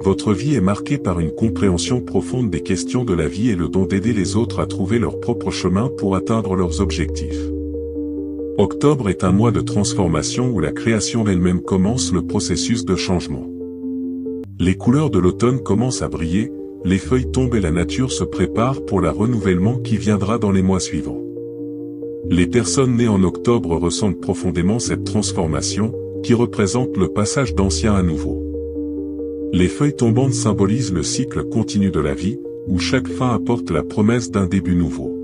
Votre vie est marquée par une compréhension profonde des questions de la vie et le don d'aider les autres à trouver leur propre chemin pour atteindre leurs objectifs. Octobre est un mois de transformation où la création elle-même commence le processus de changement. Les couleurs de l'automne commencent à briller, les feuilles tombent et la nature se prépare pour le renouvellement qui viendra dans les mois suivants. Les personnes nées en octobre ressentent profondément cette transformation, qui représente le passage d'ancien à nouveau. Les feuilles tombantes symbolisent le cycle continu de la vie, où chaque fin apporte la promesse d'un début nouveau.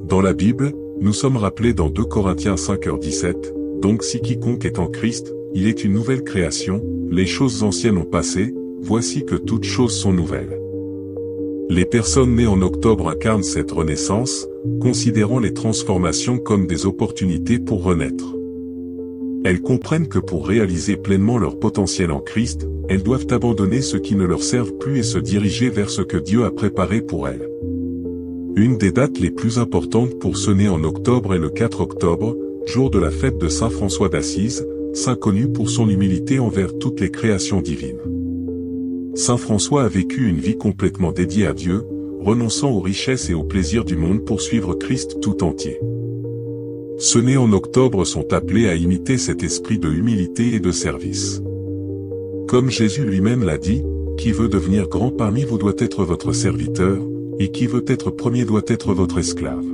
Dans la Bible, nous sommes rappelés dans 2 Corinthiens 5h17, « Donc si quiconque est en Christ, il est une nouvelle création, les choses anciennes ont passé, voici que toutes choses sont nouvelles. » Les personnes nées en octobre incarnent cette renaissance, considérant les transformations comme des opportunités pour renaître. Elles comprennent que pour réaliser pleinement leur potentiel en Christ, elles doivent abandonner ce qui ne leur servent plus et se diriger vers ce que Dieu a préparé pour elles. Une des dates les plus importantes pour ceux nés en octobre est le 4 octobre, jour de la fête de Saint François d'Assise, saint connu pour son humilité envers toutes les créations divines. Saint François a vécu une vie complètement dédiée à Dieu, renonçant aux richesses et aux plaisirs du monde pour suivre Christ tout entier. Ceux nés en octobre sont appelés à imiter cet esprit de humilité et de service. Comme Jésus lui-même l'a dit, « Qui veut devenir grand parmi vous doit être votre serviteur, et qui veut être premier doit être votre esclave. »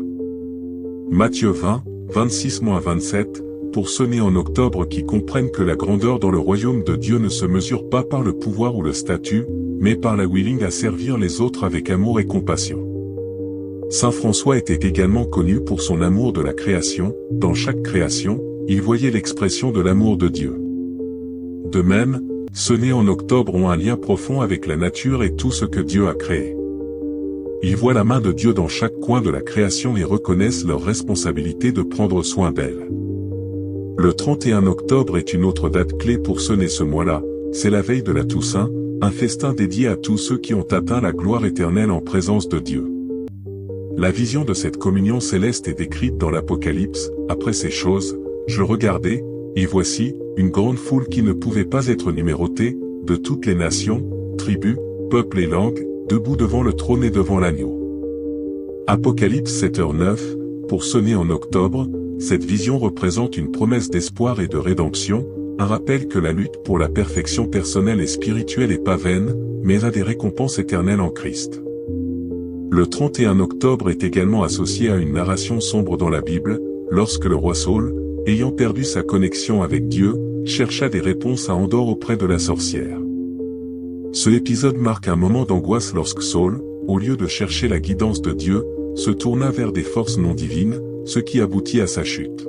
Matthieu 20, 26-27, pour ceux nés en octobre qui comprennent que la grandeur dans le royaume de Dieu ne se mesure pas par le pouvoir ou le statut, mais par la willing à servir les autres avec amour et compassion. Saint François était également connu pour son amour de la création, dans chaque création, il voyait l'expression de l'amour de Dieu. De même, ceux nés en octobre ont un lien profond avec la nature et tout ce que Dieu a créé. Ils voient la main de Dieu dans chaque coin de la création et reconnaissent leur responsabilité de prendre soin d'elle. Le 31 octobre est une autre date clé pour ceux nés ce mois-là, c'est la veille de la Toussaint, un festin dédié à tous ceux qui ont atteint la gloire éternelle en présence de Dieu. La vision de cette communion céleste est décrite dans l'Apocalypse. Après ces choses, je regardais, et voici, une grande foule qui ne pouvait pas être numérotée, de toutes les nations, tribus, peuples et langues, debout devant le trône et devant l'agneau. Apocalypse 7h9, pour ceux nés en octobre, cette vision représente une promesse d'espoir et de rédemption, un rappel que la lutte pour la perfection personnelle et spirituelle n'est pas vaine, mais a des récompenses éternelles en Christ. Le 31 octobre est également associé à une narration sombre dans la Bible, lorsque le roi Saül, ayant perdu sa connexion avec Dieu, chercha des réponses à Endor auprès de la sorcière. Ce épisode marque un moment d'angoisse lorsque Saül, au lieu de chercher la guidance de Dieu, se tourna vers des forces non divines, ce qui aboutit à sa chute.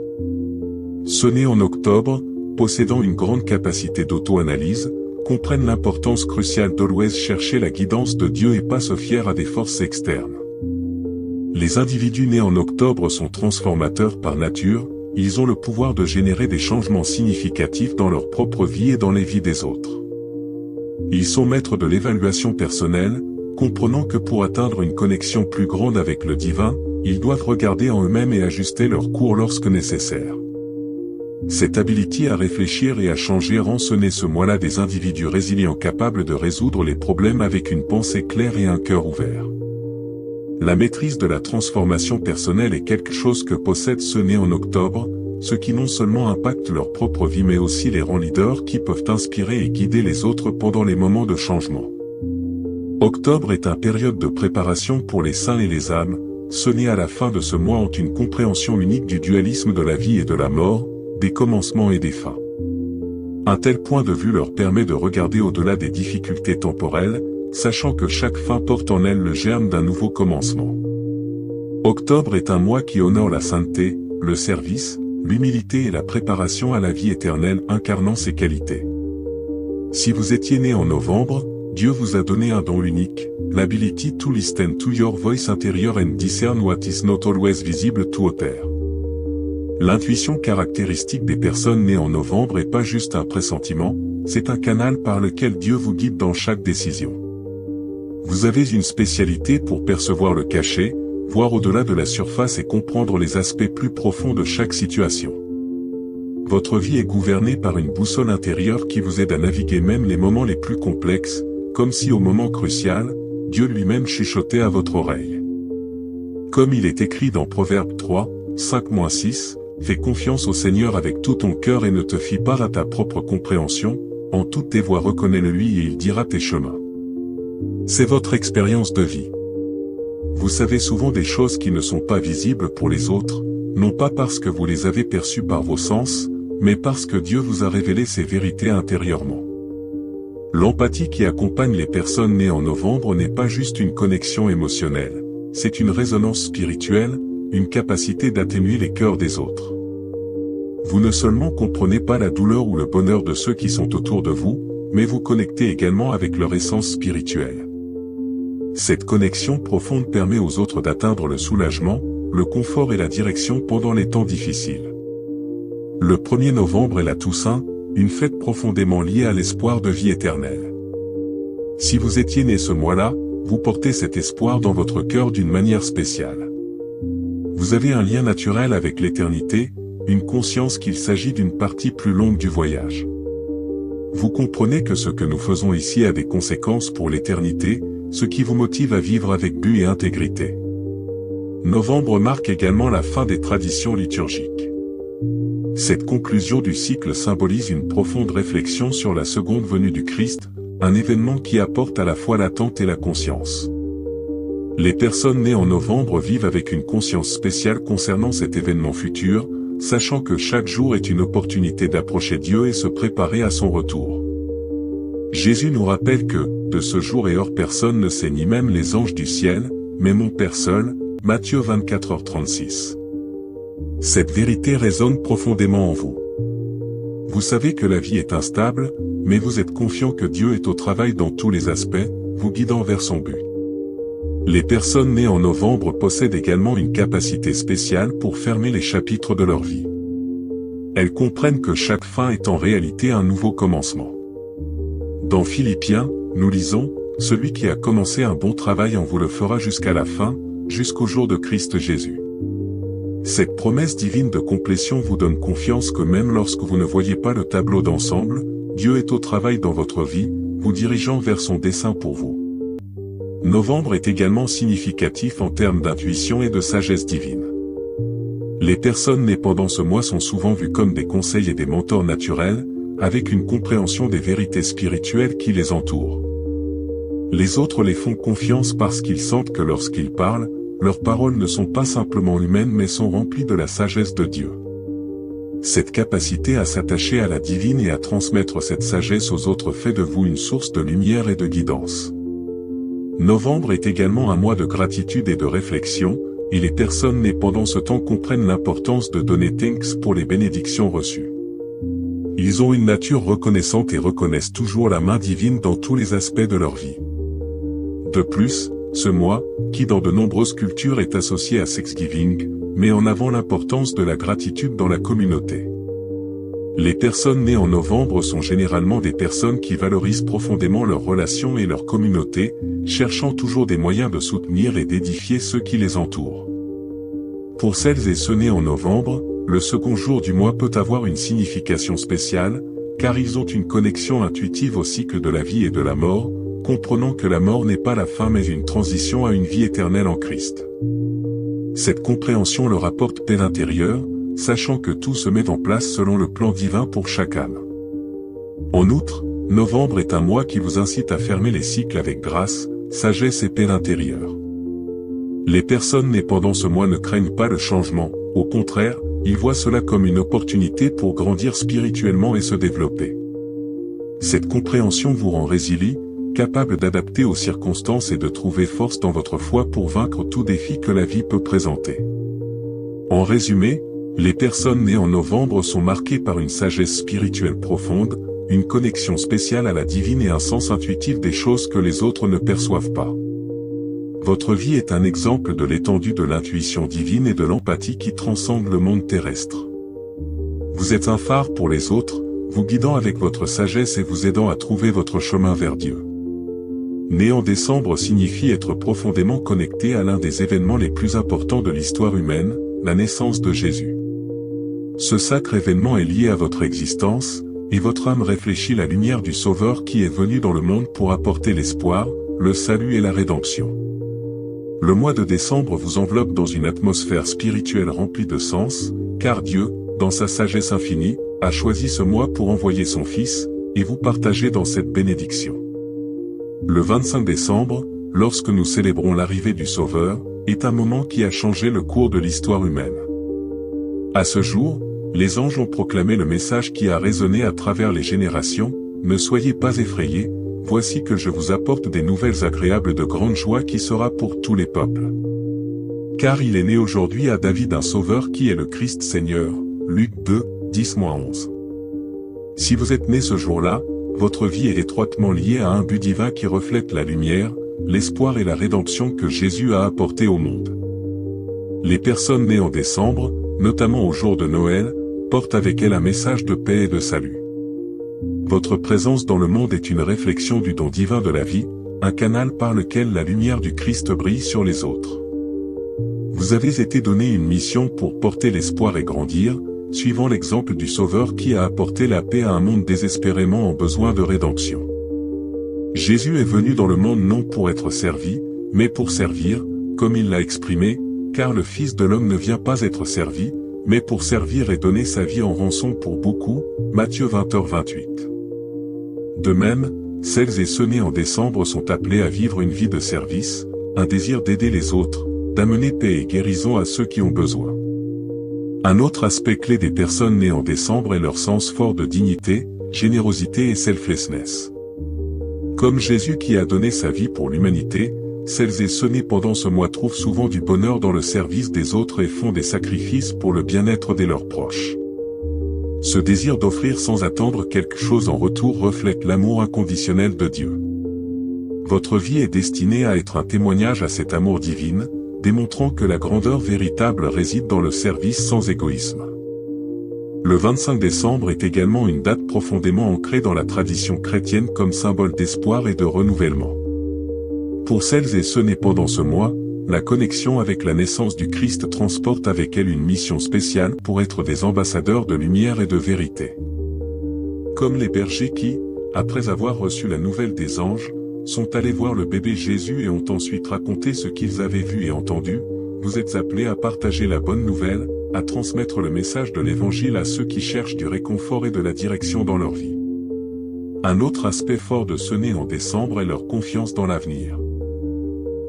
Ceux nés en octobre, possédant une grande capacité d'auto-analyse, comprennent l'importance cruciale d'always chercher la guidance de Dieu et pas se fier à des forces externes. Les individus nés en octobre sont transformateurs par nature, ils ont le pouvoir de générer des changements significatifs dans leur propre vie et dans les vies des autres. Ils sont maîtres de l'évaluation personnelle, comprenant que pour atteindre une connexion plus grande avec le divin, ils doivent regarder en eux-mêmes et ajuster leur cours lorsque nécessaire. Cette habilité à réfléchir et à changer rend ce mois-là des individus résilients capables de résoudre les problèmes avec une pensée claire et un cœur ouvert. La maîtrise de la transformation personnelle est quelque chose que possèdent ceux nés en octobre, ce qui non seulement impacte leur propre vie mais aussi les rend leaders qui peuvent inspirer et guider les autres pendant les moments de changement. Octobre est une période de préparation pour les saints et les âmes, ceux nés à la fin de ce mois ont une compréhension unique du dualisme de la vie et de la mort, des commencements et des fins. Un tel point de vue leur permet de regarder au-delà des difficultés temporelles, sachant que chaque fin porte en elle le germe d'un nouveau commencement. Octobre est un mois qui honore la sainteté, le service, l'humilité et la préparation à la vie éternelle incarnant ces qualités. Si vous étiez né en novembre, Dieu vous a donné un don unique, l'ability to listen to your voice intérieur and discern what is not always visible to others. L'intuition caractéristique des personnes nées en novembre n'est pas juste un pressentiment, c'est un canal par lequel Dieu vous guide dans chaque décision. Vous avez une spécialité pour percevoir le caché, voir au-delà de la surface et comprendre les aspects plus profonds de chaque situation. Votre vie est gouvernée par une boussole intérieure qui vous aide à naviguer même les moments les plus complexes, comme si au moment crucial, Dieu lui-même chuchotait à votre oreille. Comme il est écrit dans Proverbe 3, 5-6, fais confiance au Seigneur avec tout ton cœur et ne te fie pas à ta propre compréhension, en toutes tes voies reconnais-le-lui et il dira tes chemins. C'est votre expérience de vie. Vous savez souvent des choses qui ne sont pas visibles pour les autres, non pas parce que vous les avez perçues par vos sens, mais parce que Dieu vous a révélé ces vérités intérieurement. L'empathie qui accompagne les personnes nées en novembre n'est pas juste une connexion émotionnelle, c'est une résonance spirituelle, une capacité d'atténuer les cœurs des autres. Vous ne seulement comprenez pas la douleur ou le bonheur de ceux qui sont autour de vous, mais vous connectez également avec leur essence spirituelle. Cette connexion profonde permet aux autres d'atteindre le soulagement, le confort et la direction pendant les temps difficiles. Le 1er novembre est la Toussaint, une fête profondément liée à l'espoir de vie éternelle. Si vous étiez né ce mois-là, vous portez cet espoir dans votre cœur d'une manière spéciale. Vous avez un lien naturel avec l'éternité, une conscience qu'il s'agit d'une partie plus longue du voyage. Vous comprenez que ce que nous faisons ici a des conséquences pour l'éternité, ce qui vous motive à vivre avec but et intégrité. Novembre marque également la fin des traditions liturgiques. Cette conclusion du cycle symbolise une profonde réflexion sur la seconde venue du Christ, un événement qui apporte à la fois l'attente et la conscience. Les personnes nées en novembre vivent avec une conscience spéciale concernant cet événement futur, sachant que chaque jour est une opportunité d'approcher Dieu et se préparer à son retour. Jésus nous rappelle que, de ce jour et heure personne ne sait ni même les anges du ciel, mais mon Père seul, Matthieu 24h36. Cette vérité résonne profondément en vous. Vous savez que la vie est instable, mais vous êtes confiant que Dieu est au travail dans tous les aspects, vous guidant vers son but. Les personnes nées en novembre possèdent également une capacité spéciale pour fermer les chapitres de leur vie. Elles comprennent que chaque fin est en réalité un nouveau commencement. Dans Philippiens, nous lisons, « Celui qui a commencé un bon travail en vous le fera jusqu'à la fin, jusqu'au jour de Christ Jésus. » Cette promesse divine de complétion vous donne confiance que même lorsque vous ne voyez pas le tableau d'ensemble, Dieu est au travail dans votre vie, vous dirigeant vers son dessein pour vous. Novembre est également significatif en termes d'intuition et de sagesse divine. Les personnes nées pendant ce mois sont souvent vues comme des conseils et des mentors naturels, avec une compréhension des vérités spirituelles qui les entourent. Les autres les font confiance parce qu'ils sentent que lorsqu'ils parlent, leurs paroles ne sont pas simplement humaines mais sont remplies de la sagesse de Dieu. Cette capacité à s'attacher à la divine et à transmettre cette sagesse aux autres fait de vous une source de lumière et de guidance. Novembre est également un mois de gratitude et de réflexion, et les personnes nées pendant ce temps comprennent l'importance de donner thanks pour les bénédictions reçues. Ils ont une nature reconnaissante et reconnaissent toujours la main divine dans tous les aspects de leur vie. De plus, ce mois, qui dans de nombreuses cultures est associé à Thanksgiving, met en avant l'importance de la gratitude dans la communauté. Les personnes nées en novembre sont généralement des personnes qui valorisent profondément leurs relations et leur communauté, cherchant toujours des moyens de soutenir et d'édifier ceux qui les entourent. Pour celles et ceux nés en novembre, le second jour du mois peut avoir une signification spéciale, car ils ont une connexion intuitive au cycle de la vie et de la mort, comprenant que la mort n'est pas la fin mais une transition à une vie éternelle en Christ. Cette compréhension leur apporte paix intérieure, sachant que tout se met en place selon le plan divin pour chaque âme. En outre, novembre est un mois qui vous incite à fermer les cycles avec grâce, sagesse et paix intérieure. Les personnes nées pendant ce mois ne craignent pas le changement, au contraire, ils voient cela comme une opportunité pour grandir spirituellement et se développer. Cette compréhension vous rend résilient, capable d'adapter aux circonstances et de trouver force dans votre foi pour vaincre tout défi que la vie peut présenter. En résumé, les personnes nées en novembre sont marquées par une sagesse spirituelle profonde, une connexion spéciale à la divine et un sens intuitif des choses que les autres ne perçoivent pas. Votre vie est un exemple de l'étendue de l'intuition divine et de l'empathie qui transcende le monde terrestre. Vous êtes un phare pour les autres, vous guidant avec votre sagesse et vous aidant à trouver votre chemin vers Dieu. Né en décembre signifie être profondément connecté à l'un des événements les plus importants de l'histoire humaine, la naissance de Jésus. Ce sacré événement est lié à votre existence, et votre âme réfléchit la lumière du Sauveur qui est venu dans le monde pour apporter l'espoir, le salut et la rédemption. Le mois de décembre vous enveloppe dans une atmosphère spirituelle remplie de sens, car Dieu, dans sa sagesse infinie, a choisi ce mois pour envoyer son Fils, et vous partager dans cette bénédiction. Le 25 décembre, lorsque nous célébrons l'arrivée du Sauveur, est un moment qui a changé le cours de l'histoire humaine. À ce jour, les anges ont proclamé le message qui a résonné à travers les générations, « Ne soyez pas effrayés, voici que je vous apporte des nouvelles agréables de grande joie qui sera pour tous les peuples. Car il est né aujourd'hui à David un Sauveur qui est le Christ Seigneur. » Luc 2, 10-11. Si vous êtes né ce jour-là, votre vie est étroitement liée à un but divin qui reflète la lumière, l'espoir et la rédemption que Jésus a apporté au monde. Les personnes nées en décembre, notamment au jour de Noël, portent avec elles un message de paix et de salut. Votre présence dans le monde est une réflexion du don divin de la vie, un canal par lequel la lumière du Christ brille sur les autres. Vous avez été donné une mission pour porter l'espoir et grandir, suivant l'exemple du Sauveur qui a apporté la paix à un monde désespérément en besoin de rédemption. Jésus est venu dans le monde non pour être servi, mais pour servir, comme il l'a exprimé, car le Fils de l'homme ne vient pas être servi, mais pour servir et donner sa vie en rançon pour beaucoup, Matthieu 20h28. De même, celles et ceux nés en décembre sont appelés à vivre une vie de service, un désir d'aider les autres, d'amener paix et guérison à ceux qui ont besoin. Un autre aspect clé des personnes nées en décembre est leur sens fort de dignité, générosité et selflessness. Comme Jésus qui a donné sa vie pour l'humanité, celles et ceux nés pendant ce mois trouvent souvent du bonheur dans le service des autres et font des sacrifices pour le bien-être de leurs proches. Ce désir d'offrir sans attendre quelque chose en retour reflète l'amour inconditionnel de Dieu. Votre vie est destinée à être un témoignage à cet amour divin, démontrant que la grandeur véritable réside dans le service sans égoïsme. Le 25 décembre est également une date profondément ancrée dans la tradition chrétienne comme symbole d'espoir et de renouvellement. Pour celles et ceux nés pendant ce mois, la connexion avec la naissance du Christ transporte avec elle une mission spéciale pour être des ambassadeurs de lumière et de vérité. Comme les bergers qui, après avoir reçu la nouvelle des anges, sont allés voir le bébé Jésus et ont ensuite raconté ce qu'ils avaient vu et entendu, vous êtes appelés à partager la bonne nouvelle, à transmettre le message de l'Évangile à ceux qui cherchent du réconfort et de la direction dans leur vie. Un autre aspect fort de ce né en décembre est leur confiance dans l'avenir.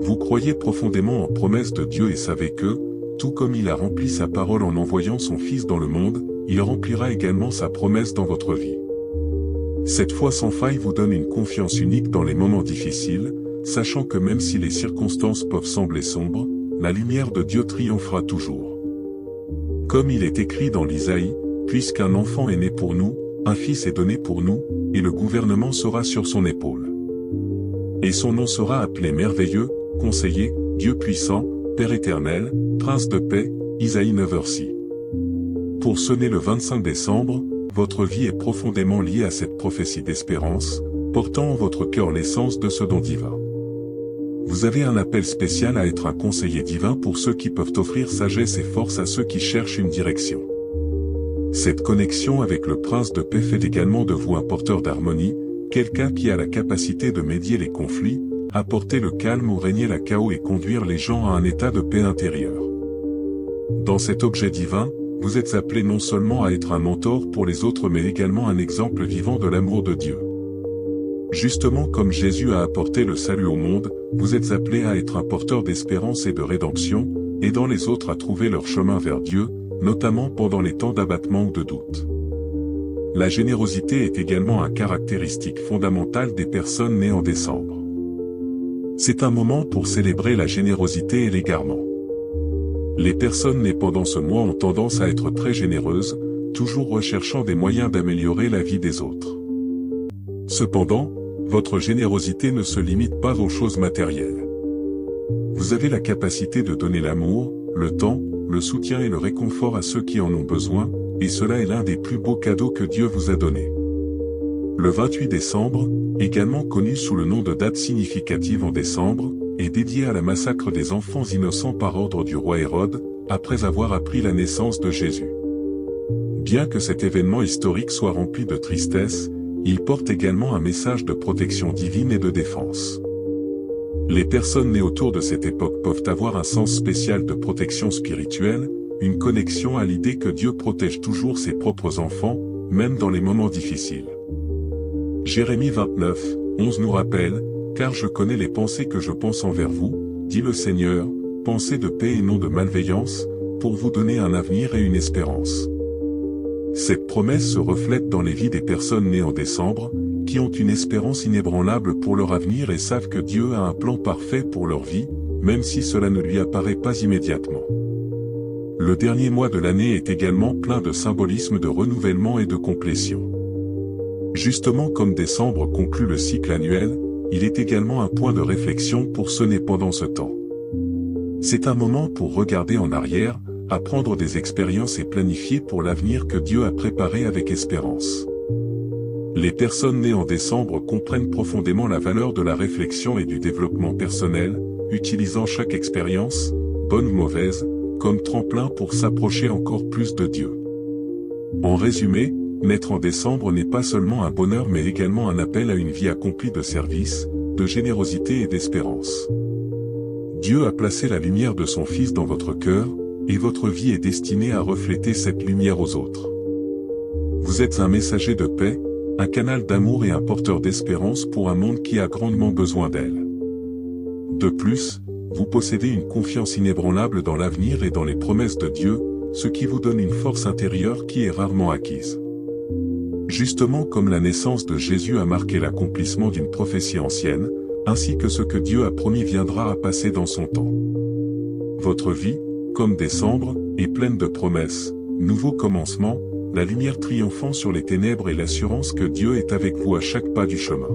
Vous croyez profondément en promesses de Dieu et savez que, tout comme il a rempli sa parole en envoyant son Fils dans le monde, il remplira également sa promesse dans votre vie. Cette foi sans faille vous donne une confiance unique dans les moments difficiles, sachant que même si les circonstances peuvent sembler sombres, la lumière de Dieu triomphera toujours. Comme il est écrit dans l'Isaïe, « Puisqu'un enfant est né pour nous, un fils est donné pour nous, et le gouvernement sera sur son épaule. Et son nom sera appelé merveilleux, conseiller, Dieu puissant, Père éternel, Prince de paix » Isaïe 9h6. Pour sonner le 25 décembre, votre vie est profondément liée à cette prophétie d'espérance, portant en votre cœur l'essence de ce don divin. Vous avez un appel spécial à être un conseiller divin pour ceux qui peuvent offrir sagesse et force à ceux qui cherchent une direction. Cette connexion avec le Prince de paix fait également de vous un porteur d'harmonie, quelqu'un qui a la capacité de médier les conflits, apporter le calme où régnait le chaos et conduire les gens à un état de paix intérieure. Dans cet objet divin, vous êtes appelé non seulement à être un mentor pour les autres mais également un exemple vivant de l'amour de Dieu. Justement comme Jésus a apporté le salut au monde, vous êtes appelé à être un porteur d'espérance et de rédemption, aidant les autres à trouver leur chemin vers Dieu, notamment pendant les temps d'abattement ou de doute. La générosité est également une caractéristique fondamentale des personnes nées en décembre. C'est un moment pour célébrer la générosité et l'égarement. Les personnes nées pendant ce mois ont tendance à être très généreuses, toujours recherchant des moyens d'améliorer la vie des autres. Cependant, votre générosité ne se limite pas aux choses matérielles. Vous avez la capacité de donner l'amour, le temps, le soutien et le réconfort à ceux qui en ont besoin, et cela est l'un des plus beaux cadeaux que Dieu vous a donnés. Le 28 décembre, également connu sous le nom de date significative en décembre, est dédié à la massacre des enfants innocents par ordre du roi Hérode, après avoir appris la naissance de Jésus. Bien que cet événement historique soit rempli de tristesse, il porte également un message de protection divine et de défense. Les personnes nées autour de cette époque peuvent avoir un sens spécial de protection spirituelle, une connexion à l'idée que Dieu protège toujours ses propres enfants, même dans les moments difficiles. Jérémie 29, 11 nous rappelle, « Car je connais les pensées que je pense envers vous, dit le Seigneur, pensées de paix et non de malveillance, pour vous donner un avenir et une espérance. » Cette promesse se reflète dans les vies des personnes nées en décembre, qui ont une espérance inébranlable pour leur avenir et savent que Dieu a un plan parfait pour leur vie, même si cela ne lui apparaît pas immédiatement. Le dernier mois de l'année est également plein de symbolisme de renouvellement et de complétion. Justement comme décembre conclut le cycle annuel, il est également un point de réflexion pour ceux nés pendant ce temps. C'est un moment pour regarder en arrière, apprendre des expériences et planifier pour l'avenir que Dieu a préparé avec espérance. Les personnes nées en décembre comprennent profondément la valeur de la réflexion et du développement personnel, utilisant chaque expérience, bonne ou mauvaise, comme tremplin pour s'approcher encore plus de Dieu. En résumé, naître en décembre n'est pas seulement un bonheur mais également un appel à une vie accomplie de service, de générosité et d'espérance. Dieu a placé la lumière de son Fils dans votre cœur, et votre vie est destinée à refléter cette lumière aux autres. Vous êtes un messager de paix, un canal d'amour et un porteur d'espérance pour un monde qui a grandement besoin d'elle. De plus, vous possédez une confiance inébranlable dans l'avenir et dans les promesses de Dieu, ce qui vous donne une force intérieure qui est rarement acquise. Justement comme la naissance de Jésus a marqué l'accomplissement d'une prophétie ancienne, ainsi que ce que Dieu a promis viendra à passer dans son temps. Votre vie, comme décembre, est pleine de promesses, nouveaux commencements, la lumière triomphant sur les ténèbres et l'assurance que Dieu est avec vous à chaque pas du chemin.